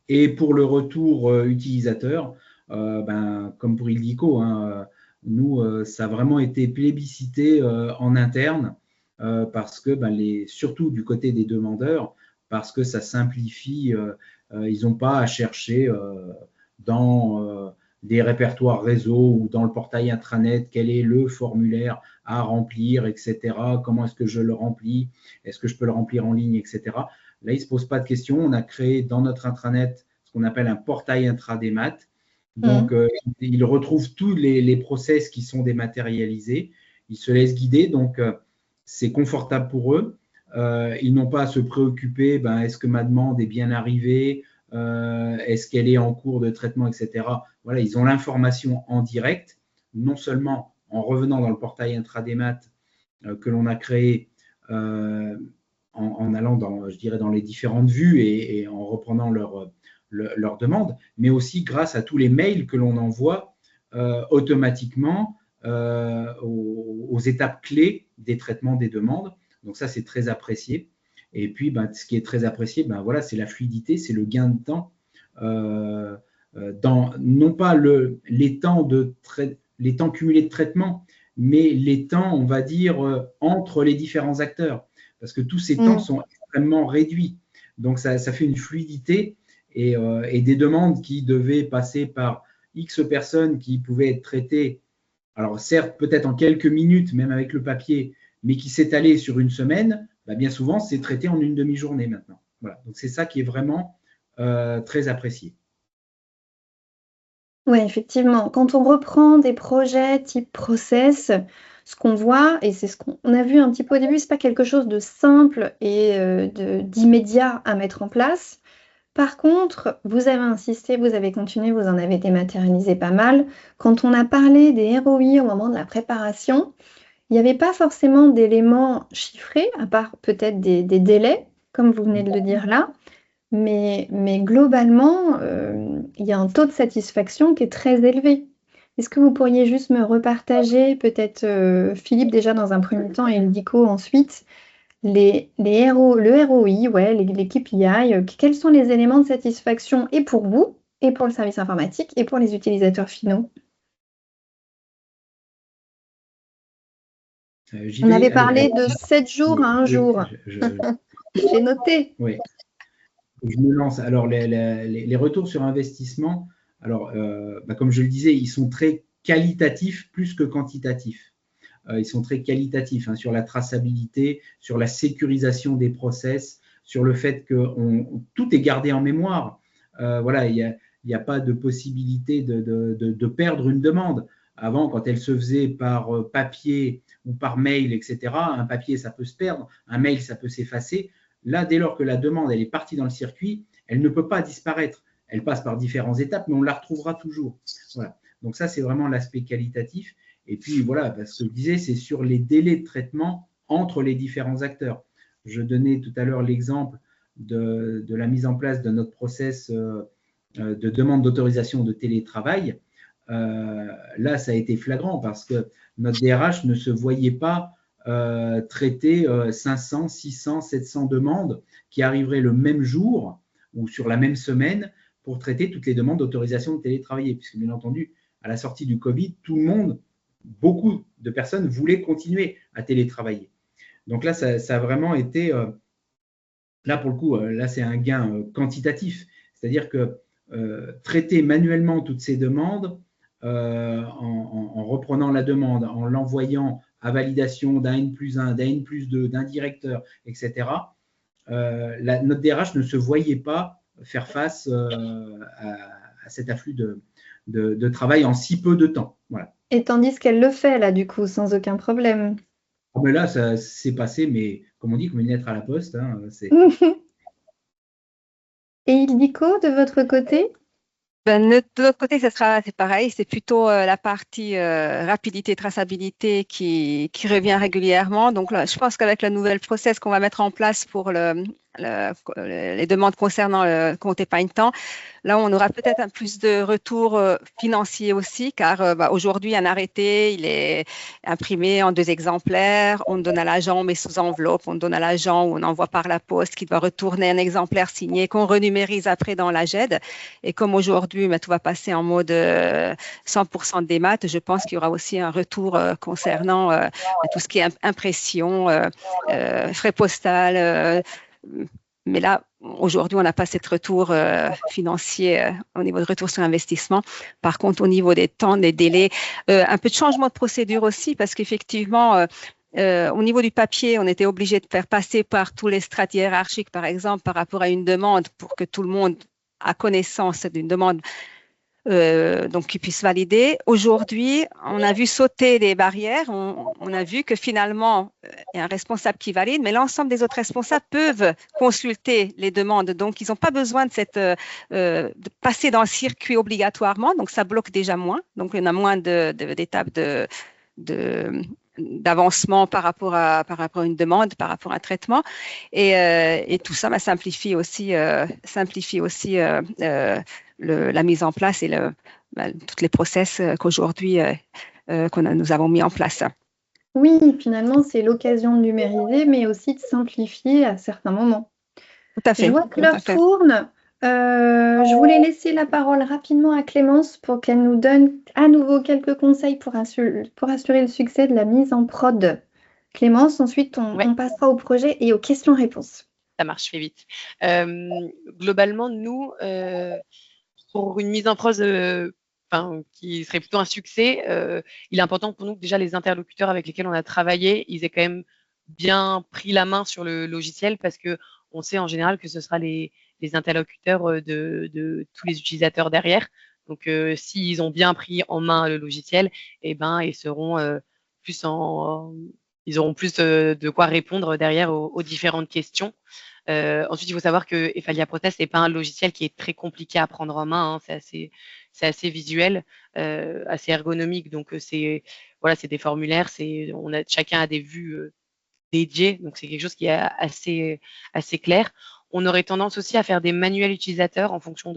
Et pour le retour utilisateur, comme pour Ildico, hein, nous, ça a vraiment été plébiscité en interne parce que surtout du côté des demandeurs, parce que ça simplifie, ils n'ont pas à chercher dans des répertoires réseau ou dans le portail intranet quel est le formulaire à remplir, etc. Comment est-ce que je le remplis? Est-ce que je peux le remplir en ligne, etc. Là, ils ne se posent pas de questions. On a créé dans notre intranet ce qu'on appelle un portail intradémat. Donc, ils retrouvent tous les process qui sont dématérialisés. Ils se laissent guider. Donc, c'est confortable pour eux. Ils n'ont pas à se préoccuper, est-ce que ma demande est bien arrivée, est-ce qu'elle est en cours de traitement, etc. Voilà, ils ont l'information en direct, non seulement en revenant dans le portail intradémat que l'on a créé en allant dans les différentes vues et en reprenant leur demande, mais aussi grâce à tous les mails que l'on envoie automatiquement aux étapes clés des traitements des demandes. Donc ça, c'est très apprécié. Et puis, ce qui est très apprécié, voilà, c'est la fluidité, c'est le gain de temps. Non pas les temps cumulés de traitement, mais les temps, on va dire, entre les différents acteurs. Parce que tous ces temps sont extrêmement réduits. Donc, ça fait une fluidité et des demandes qui devaient passer par X personnes qui pouvaient être traitées, alors certes, peut-être en quelques minutes, même avec le papier, mais qui s'étalait sur une semaine, bien souvent, c'est traité en une demi-journée maintenant. Voilà. Donc, c'est ça qui est vraiment très apprécié. Oui, effectivement. Quand on reprend des projets type process, ce qu'on voit, et c'est ce qu'on a vu un petit peu au début, ce n'est pas quelque chose de simple et d'immédiat à mettre en place. Par contre, vous avez insisté, vous avez continué, vous en avez dématérialisé pas mal. Quand on a parlé des ROI au moment de la préparation, il n'y avait pas forcément d'éléments chiffrés, à part peut-être des délais, comme vous venez de le dire là. Mais globalement, il y a un taux de satisfaction qui est très élevé. Est-ce que vous pourriez juste me repartager, peut-être Philippe déjà dans un premier temps et Ildiko ensuite, le ROI, ouais, les KPI, quels sont les éléments de satisfaction et pour vous, et pour le service informatique, et pour les utilisateurs finaux? On avait parlé de 7 jours à 1 jour. J'ai noté. Oui. Je me lance. Alors, les retours sur investissement, alors, comme je le disais, ils sont très qualitatifs plus que quantitatifs. Ils sont très qualitatifs sur la traçabilité, sur la sécurisation des process, sur le fait que tout est gardé en mémoire. Voilà, il n'y a pas de possibilité de perdre une demande. Avant, quand elle se faisait par papier ou par mail, etc., un papier, ça peut se perdre, un mail, ça peut s'effacer. Là, dès lors que la demande elle est partie dans le circuit, elle ne peut pas disparaître. Elle passe par différentes étapes, mais on la retrouvera toujours. Voilà. Donc ça, c'est vraiment l'aspect qualitatif. Et puis voilà, ce que je disais, c'est sur les délais de traitement entre les différents acteurs. Je donnais tout à l'heure l'exemple de la mise en place de notre process de demande d'autorisation de télétravail. Là, ça a été flagrant parce que notre DRH ne se voyait pas traiter 500, 600, 700 demandes qui arriveraient le même jour ou sur la même semaine pour traiter toutes les demandes d'autorisation de télétravailler. Puisque bien entendu, à la sortie du Covid, tout le monde, beaucoup de personnes voulaient continuer à télétravailler. Donc là, ça a vraiment été, là pour le coup, là c'est un gain quantitatif. C'est-à-dire que traiter manuellement toutes ces demandes en reprenant la demande, en l'envoyant à validation d'un N+1, d'un N+2, d'un directeur, etc., notre DRH ne se voyait pas faire face à cet afflux de travail en si peu de temps. Voilà. Et tandis qu'elle le fait, là, du coup, sans aucun problème. Mais là, ça s'est passé, mais comme on dit, comme une lettre à la poste. Et Ildiko, de votre côté? De l'autre côté, c'est pareil, c'est plutôt la partie rapidité, traçabilité qui revient régulièrement. Donc là, je pense qu'avec la nouvelle process qu'on va mettre en place pour les demandes concernant le compte épargne-temps, là, on aura peut-être un plus de retours financiers aussi, car aujourd'hui, un arrêté, il est imprimé en 2 exemplaires, on donne à l'agent, on met sous enveloppe, on donne à l'agent ou on envoie par la poste qui doit retourner un exemplaire signé qu'on renumérise après dans la GED. Et comme aujourd'hui, tout va passer en mode 100% démat, je pense qu'il y aura aussi un retour concernant tout ce qui est impression, frais postal. Mais là, aujourd'hui, on n'a pas cet retour financier au niveau de retour sur investissement. Par contre, au niveau des temps, des délais, un peu de changement de procédure aussi, parce qu'effectivement, au niveau du papier, on était obligé de faire passer par tous les strates hiérarchiques, par exemple, par rapport à une demande pour que tout le monde ait connaissance d'une demande. Donc qu'ils puissent valider. Aujourd'hui, on a vu sauter des barrières. On a vu que finalement, il y a un responsable qui valide, mais l'ensemble des autres responsables peuvent consulter les demandes. Donc, ils n'ont pas besoin de passer dans le circuit obligatoirement. Donc, ça bloque déjà moins. Donc, il y en a moins d'étapes d'avancement par rapport à une demande, par rapport à un traitement. Et tout ça simplifie aussi la mise en place et toutes les process qu'aujourd'hui nous avons mis en place. Oui, finalement, c'est l'occasion de numériser, mais aussi de simplifier à certains moments. Tout à fait. Je vois que tout à l'heure fait. tourne. Je voulais laisser la parole rapidement à Clémence pour qu'elle nous donne à nouveau quelques conseils pour assurer le succès de la mise en prod. Clémence, ensuite, Ouais. on passera au projet et aux questions-réponses. Ça marche, je fais vite. Globalement, nous, pour une mise en prose qui serait plutôt un succès, il est important pour nous que déjà les interlocuteurs avec lesquels on a travaillé, ils aient quand même bien pris la main sur le logiciel, parce que on sait en général que ce sera les interlocuteurs de tous les utilisateurs derrière. Donc, s'ils ont bien pris en main le logiciel, eh ben, ils auront plus de quoi répondre derrière aux différentes questions. Ensuite, il faut savoir que Ephalia Process n'est pas un logiciel qui est très compliqué à prendre en main, hein. C'est assez visuel, assez ergonomique. Donc, c'est des formulaires, chacun a des vues dédiées, donc c'est quelque chose qui est assez clair. On aurait tendance aussi à faire des manuels utilisateurs en fonction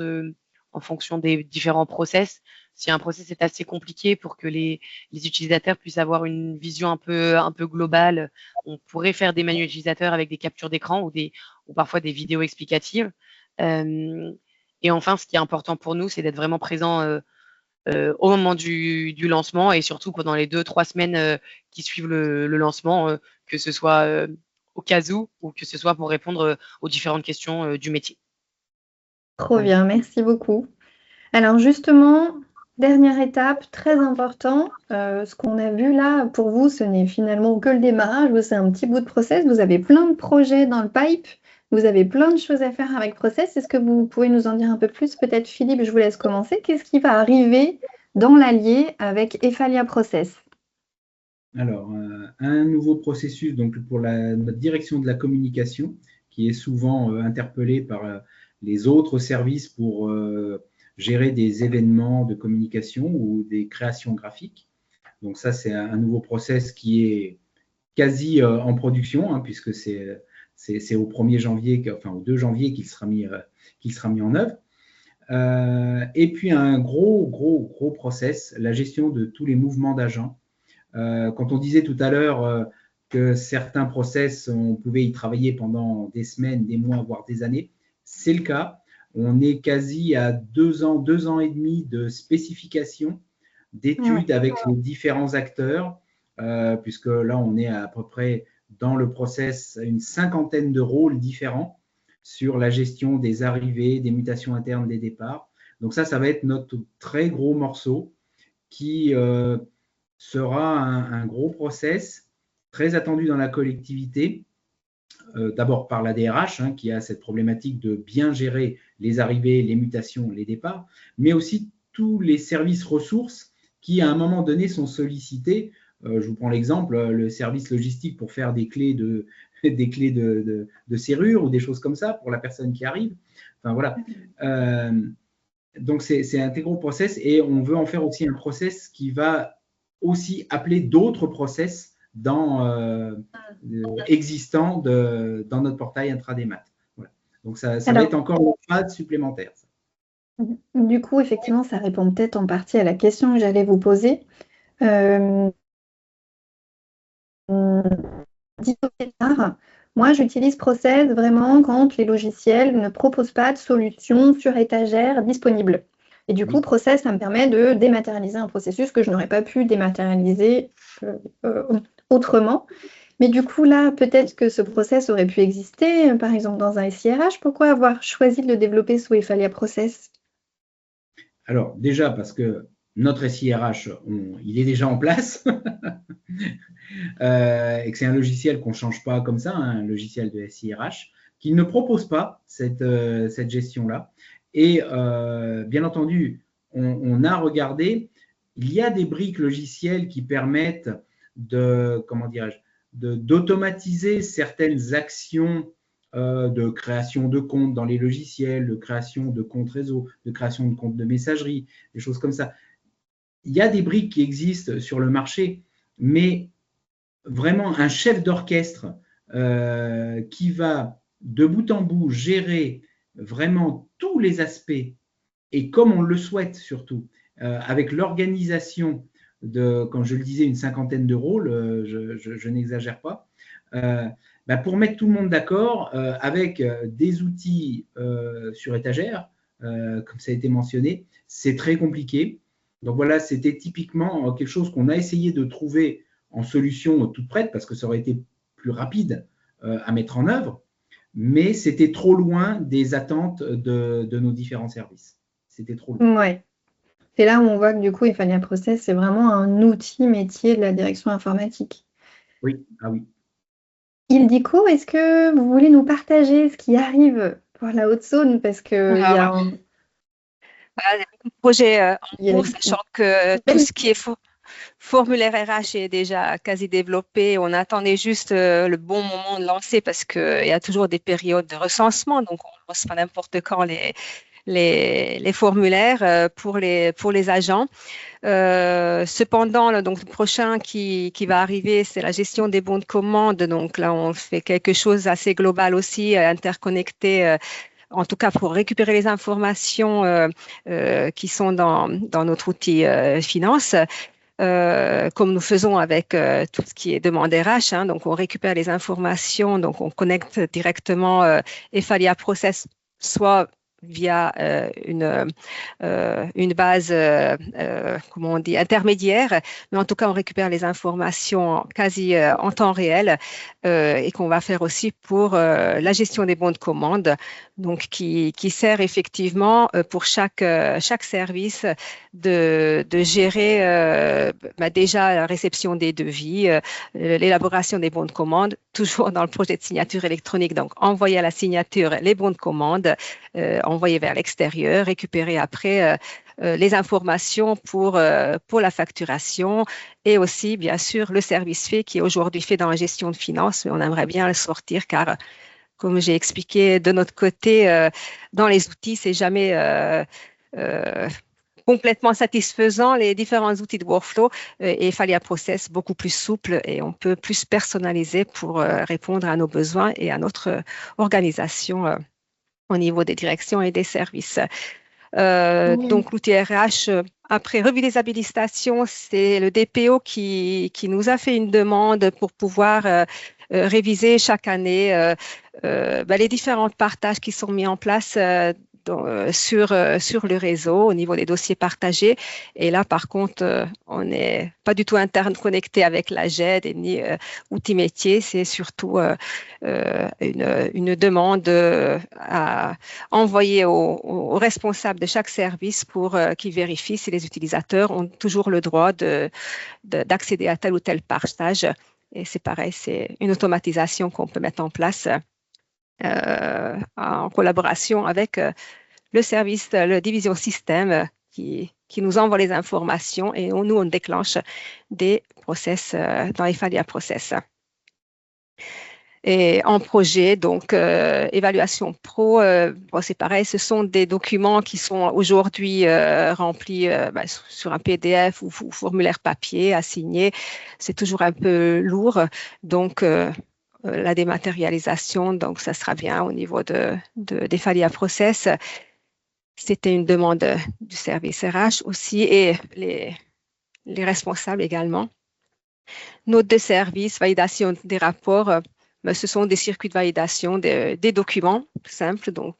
des différents process. Si un process est assez compliqué, pour que les utilisateurs puissent avoir une vision un peu globale, on pourrait faire des manuels utilisateurs avec des captures d'écran ou parfois des vidéos explicatives. Et enfin, ce qui est important pour nous, c'est d'être vraiment présent au moment du lancement, et surtout pendant les 2-3 semaines qui suivent le lancement, que ce soit au cas où, ou que ce soit pour répondre aux différentes questions du métier. Trop bien, merci beaucoup. Alors justement, dernière étape, très important, ce qu'on a vu là, pour vous, ce n'est finalement que le démarrage, c'est un petit bout de process, vous avez plein de projets dans le pipe, vous avez plein de choses à faire avec Process. Est-ce que vous pouvez nous en dire un peu plus? Peut-être Philippe, je vous laisse commencer. Qu'est-ce qui va arriver dans l'allié avec Ephalia Process? Alors, un nouveau processus donc pour notre direction de la communication, qui est souvent interpellée par les autres services pour gérer des événements de communication ou des créations graphiques. Donc ça, c'est un nouveau process qui est quasi en production, hein, puisque c'est au 1er janvier, enfin au 2 janvier qu'il sera mis en œuvre. Et puis un gros process, la gestion de tous les mouvements d'agents. Quand on disait tout à l'heure que certains process, on pouvait y travailler pendant des semaines, des mois, voire des années, c'est le cas. On est quasi à 2 ans et demi de spécification, d'études avec les différents acteurs, puisque là, on est à peu près dans le process une 50aine de rôles différents sur la gestion des arrivées, des mutations internes, des départs. Donc ça va être notre très gros morceau qui sera un gros process très attendu dans la collectivité, d'abord par la DRH, hein, qui a cette problématique de bien gérer les arrivées, les mutations, les départs, mais aussi tous les services ressources qui, à un moment donné, sont sollicités. Je vous prends l'exemple, le service logistique pour faire des clés de serrure ou des choses comme ça pour la personne qui arrive. Enfin, voilà. Donc, c'est un très gros process, et on veut en faire aussi un process qui va aussi appeler d'autres process existants dans notre portail Intradémat. Voilà. Donc, ça va être encore une phase supplémentaire. Du coup, effectivement, ça répond peut-être en partie à la question que j'allais vous poser. 10 ans plus tard, moi, j'utilise Process vraiment quand les logiciels ne proposent pas de solution sur étagère disponible. Et du coup, Process, ça me permet de dématérialiser un processus que je n'aurais pas pu dématérialiser autrement. Mais du coup, là, peut-être que ce process aurait pu exister, par exemple, dans un SIRH. Pourquoi avoir choisi de le développer sous Ephalia Process? Alors, déjà, parce que notre SIRH, il est déjà en place et que c'est un logiciel qu'on ne change pas comme ça, hein, un logiciel de SIRH, qui ne propose pas cette gestion-là. Et bien entendu, on a regardé, il y a des briques logicielles qui permettent d'automatiser certaines actions de création de comptes dans les logiciels, de création de comptes réseau, de création de comptes de messagerie, des choses comme ça. Il y a des briques qui existent sur le marché, mais vraiment un chef d'orchestre qui va de bout en bout gérer vraiment tous les aspects, et comme on le souhaite surtout, avec l'organisation comme je le disais, une cinquantaine de rôles, je n'exagère pas, pour mettre tout le monde d'accord avec des outils sur étagère, comme ça a été mentionné, c'est très compliqué. Donc voilà, c'était typiquement quelque chose qu'on a essayé de trouver en solution toute prête, parce que ça aurait été plus rapide à mettre en œuvre, mais c'était trop loin des attentes de nos différents services. C'était trop loin. Ouais. C'est là où on voit que du coup, Efalia Process, c'est vraiment un outil métier de la direction informatique. Oui, ah oui. Ildiko, est-ce que vous voulez nous partager ce qui arrive pour la Haute-Saône? Parce qu'il y a un... Il y a beaucoup de projets en cours, sachant que tout ce qui est formulaire RH est déjà quasi développé. On attendait juste le bon moment de lancer parce qu'il y a toujours des périodes de recensement, donc on ne lance pas n'importe quand les formulaires pour les agents. Cependant, donc, le prochain qui va arriver, c'est la gestion des bons de commande. Donc là, on fait quelque chose d'assez global aussi, interconnecté, en tout cas pour récupérer les informations qui sont dans notre outil finance. Comme nous faisons avec tout ce qui est demande RH, hein, donc on récupère les informations, donc on connecte directement Efalia Process, soit via une base, comment on dit, intermédiaire, mais en tout cas, on récupère les informations quasi en temps réel et qu'on va faire aussi pour la gestion des bons de commande, donc qui sert effectivement pour chaque service de gérer déjà la réception des devis, l'élaboration des bons de commande, toujours dans le projet de signature électronique, donc envoyer à la signature les bons de commande, envoyer vers l'extérieur, récupérer après les informations pour la facturation et aussi, bien sûr, le service fait qui est aujourd'hui fait dans la gestion de finances, mais on aimerait bien le sortir car, comme j'ai expliqué de notre côté, dans les outils, c'est jamais complètement satisfaisant, les différents outils de workflow et Efalia Process beaucoup plus souple et on peut plus personnaliser pour répondre à nos besoins et à notre organisation au niveau des directions et des services. Donc, l'outil RH, après revue des habilitations, c'est le DPO qui nous a fait une demande pour pouvoir réviser chaque année les différents partages qui sont mis en place sur le réseau au niveau des dossiers partagés. Et là, par contre, on n'est pas du tout interne connecté avec la GED et ni outils métiers. C'est surtout une demande à envoyer aux responsables de chaque service pour qu'ils vérifient si les utilisateurs ont toujours le droit d'accéder à tel ou tel partage. Et c'est pareil, c'est une automatisation qu'on peut mettre en place en collaboration avec le service, la division système qui nous envoie les informations et nous, on déclenche des process dans Efalia Process. Et en projet, donc évaluation pro, c'est pareil, ce sont des documents qui sont aujourd'hui remplis sur un PDF ou formulaire papier à signer. C'est toujours un peu lourd, donc la dématérialisation, donc ça sera bien au niveau d'Efalia Process. C'était une demande du service RH aussi et les responsables également. Notes de service, validation des rapports, ce sont des circuits de validation des documents simples, donc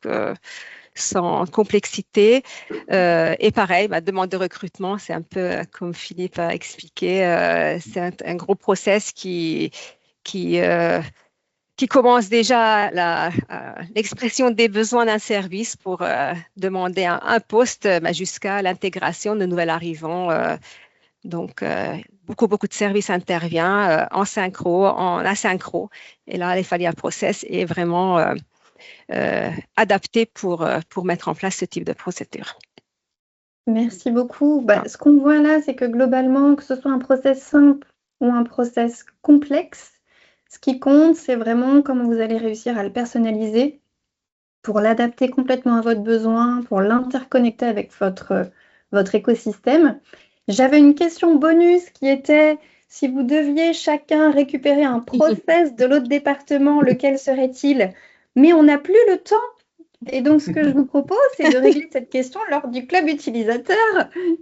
sans complexité. Et pareil, demande de recrutement, c'est un peu comme Philippe a expliqué, c'est un gros process qui commence déjà l'expression des besoins d'un service pour demander un poste jusqu'à l'intégration de nouvel arrivants. Donc, beaucoup de services interviennent en synchro, en asynchro. Et là, l'Efalia Process est vraiment adapté pour mettre en place ce type de procédure. Merci beaucoup. Ce qu'on voit là, c'est que globalement, que ce soit un process simple ou un process complexe, ce qui compte, c'est vraiment comment vous allez réussir à le personnaliser pour l'adapter complètement à votre besoin, pour l'interconnecter avec votre écosystème. J'avais une question bonus qui était, si vous deviez chacun récupérer un process de l'autre département, lequel serait-il? Mais on n'a plus le temps Et donc, ce que je vous propose, c'est de régler cette question lors du club utilisateur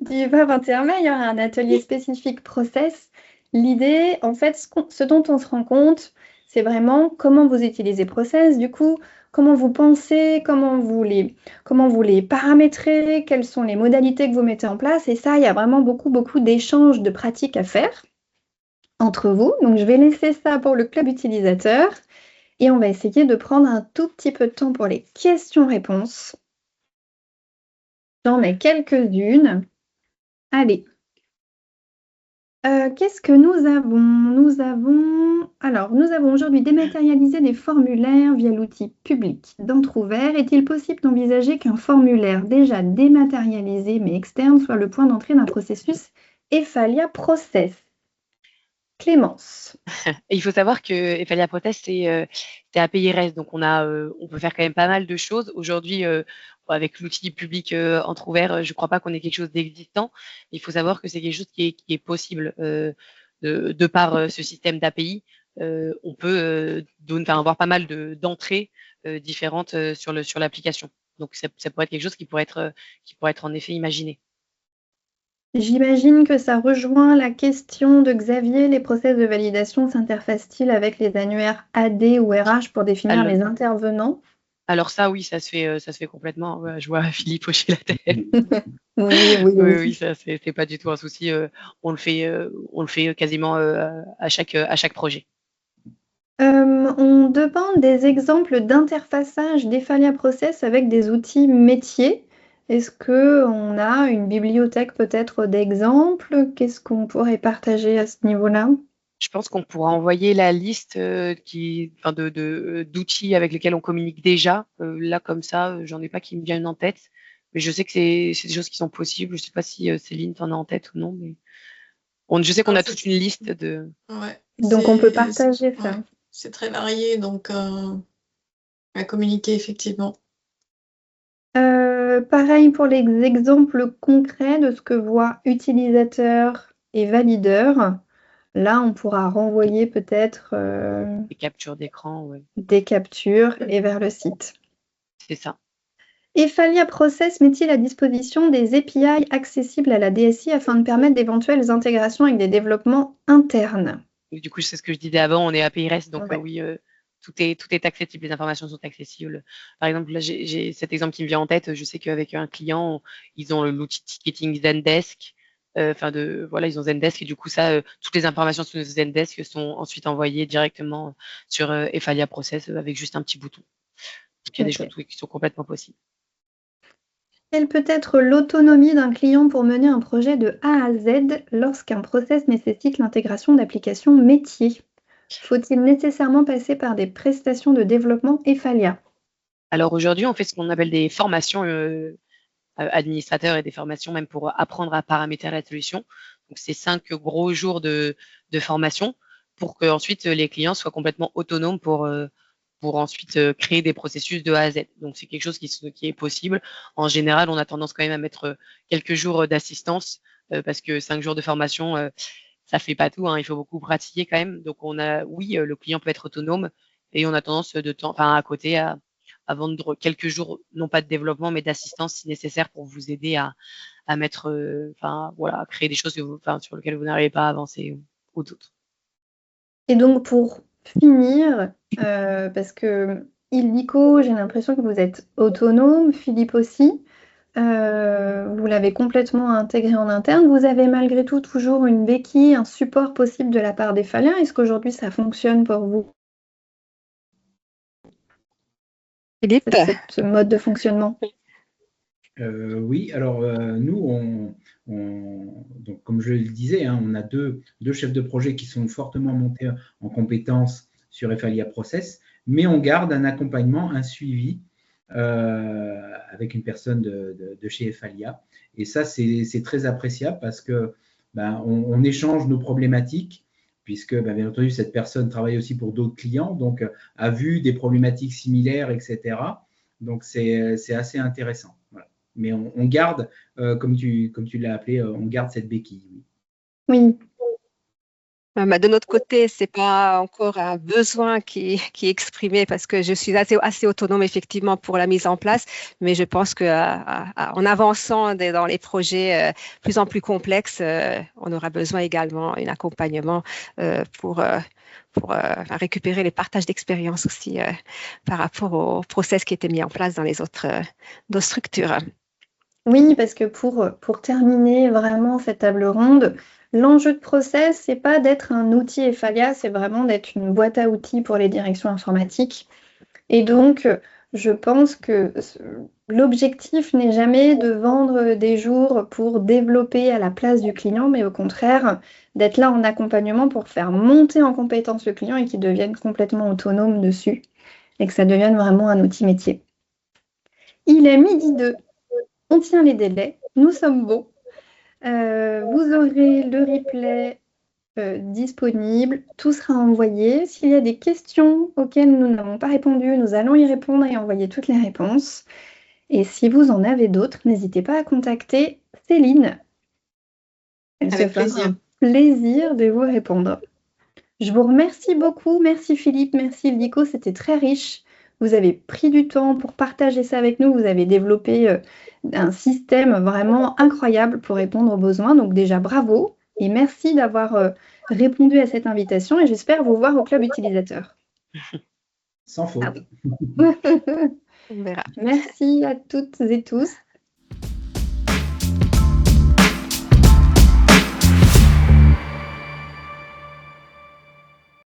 du 20-21 mai. Il y aura un atelier spécifique process. L'idée, en fait, ce dont on se rend compte, c'est vraiment comment vous utilisez process, du coup, comment vous pensez, comment vous les paramétrez, quelles sont les modalités que vous mettez en place. Et ça, il y a vraiment beaucoup d'échanges de pratiques à faire entre vous. Donc, je vais laisser ça pour le club utilisateur. Et on va essayer de prendre un tout petit peu de temps pour les questions-réponses. J'en mets quelques-unes. Allez. Qu'est-ce que nous avons? Nous avons aujourd'hui dématérialisé des formulaires via l'outil public d'Entrouvert. Est-il possible d'envisager qu'un formulaire déjà dématérialisé mais externe soit le point d'entrée d'un processus Efalia Process? Clémence. Et il faut savoir que Efalia Process, c'est API-REST, donc on peut faire quand même pas mal de choses. Aujourd'hui, avec l'outil public Entrouvert, je ne crois pas qu'on ait quelque chose d'existant. Il faut savoir que c'est quelque chose qui est possible de par ce système d'API. On peut avoir pas mal d'entrées différentes sur l'application. Donc ça pourrait être quelque chose qui pourrait être en effet imaginé. J'imagine que ça rejoint la question de Xavier. Les process de validation s'interfacent-ils avec les annuaires AD ou RH pour définir les intervenants? Alors ça, oui, ça se fait complètement. Ouais, je vois Philippe hocher la tête. Oui. Ça, c'est pas du tout un souci. On le fait quasiment à chaque projet. On demande des exemples d'interfaçage d'Efalia Process avec des outils métiers. Est-ce qu'on a une bibliothèque peut-être d'exemples? Qu'est-ce qu'on pourrait partager à ce niveau-là? Je pense qu'on pourra envoyer la liste d'outils avec lesquels on communique déjà. Là, comme ça, j'en ai pas qui me viennent en tête. Mais je sais que c'est des choses qui sont possibles. Je sais pas si Céline, t'en as en tête ou non. Mais je sais qu'on a toute une liste de. Ouais, Donc, on peut partager ça. Ouais, c'est très varié, donc à communiquer, effectivement. Pareil pour les exemples concrets de ce que voient utilisateurs et valideurs. Là, on pourra renvoyer peut-être Des captures d'écran, ouais. des captures et vers le site. C'est ça. Efalia Process met-il à disposition des API accessibles à la DSI afin de permettre d'éventuelles intégrations avec des développements internes? Et du coup, c'est ce que je disais avant, on est API-REST, donc Ouais. oui, tout est accessible, les informations sont accessibles. Par exemple, là, j'ai cet exemple qui me vient en tête. Je sais qu'avec un client, ils ont l'outil ticketing Zendesk. Ils ont Zendesk et du coup, toutes les informations sur Zendesk sont ensuite envoyées directement sur Efalia Process avec juste un petit bouton. Donc, il y a des choses qui sont complètement possibles. Quelle peut être l'autonomie d'un client pour mener un projet de A à Z lorsqu'un process nécessite l'intégration d'applications métiers? Faut-il nécessairement passer par des prestations de développement Efalia? Alors aujourd'hui, on fait ce qu'on appelle des formations administrateurs et des formations même pour apprendre à paramétrer la solution. Donc, c'est 5 gros jours de formation pour que ensuite les clients soient complètement autonomes pour ensuite créer des processus de A à Z. Donc, c'est quelque chose qui est possible. En général, on a tendance quand même à mettre quelques jours d'assistance parce que 5 jours de formation, ça fait pas tout, hein, il faut beaucoup pratiquer quand même. Donc, le client peut être autonome et on a tendance à côté à vendre quelques jours, non pas de développement, mais d'assistance si nécessaire pour vous aider à mettre, à créer des choses sur lesquelles vous n'arrivez pas à avancer ou d'autres. Et donc, pour finir, parce que Ildico, j'ai l'impression que vous êtes autonome, Philippe aussi, vous l'avez complètement intégré en interne. Vous avez malgré tout toujours une béquille, un support possible de la part d'Efalia. Est-ce qu'aujourd'hui, ça fonctionne pour vous? Philippe? Ce mode de fonctionnement? Oui, alors nous, donc, comme je le disais, hein, on a deux chefs de projet qui sont fortement montés en compétences sur Efalia Process, mais on garde un accompagnement, un suivi avec une personne de chez Efalia. Et ça, c'est très appréciable parce que on échange nos problématiques, puisque bien entendu, cette personne travaille aussi pour d'autres clients, donc a vu des problématiques similaires, etc. Donc, c'est assez intéressant. Voilà. Mais on garde, comme tu l'as appelé, on garde cette béquille. Oui. De notre côté, c'est pas encore un besoin qui est exprimé parce que je suis assez autonome effectivement pour la mise en place, mais je pense que en avançant dans les projets plus en plus complexes, on aura besoin également d'un accompagnement pour récupérer les partages d'expérience aussi par rapport au process qui était mis en place dans les autres structures. Oui, parce que pour terminer vraiment cette table ronde, l'enjeu de process, c'est pas d'être un outil Ephalia, c'est vraiment d'être une boîte à outils pour les directions informatiques. Et donc, je pense que l'objectif n'est jamais de vendre des jours pour développer à la place du client, mais au contraire, d'être là en accompagnement pour faire monter en compétence le client et qu'il devienne complètement autonome dessus et que ça devienne vraiment un outil métier. Il est 12h02. On tient les délais, nous sommes bons. Vous aurez le replay disponible, tout sera envoyé. S'il y a des questions auxquelles nous n'avons pas répondu, nous allons y répondre et envoyer toutes les réponses. Et si vous en avez d'autres, n'hésitez pas à contacter Céline. Elle se fera un plaisir de vous répondre. Je vous remercie beaucoup. Merci Philippe, merci Ildiko, c'était très riche. Vous avez pris du temps pour partager ça avec nous. Vous avez développé un système vraiment incroyable pour répondre aux besoins. Donc déjà, bravo et merci d'avoir répondu à cette invitation et j'espère vous voir au club utilisateur. Sans faute. On verra. Merci à toutes et tous.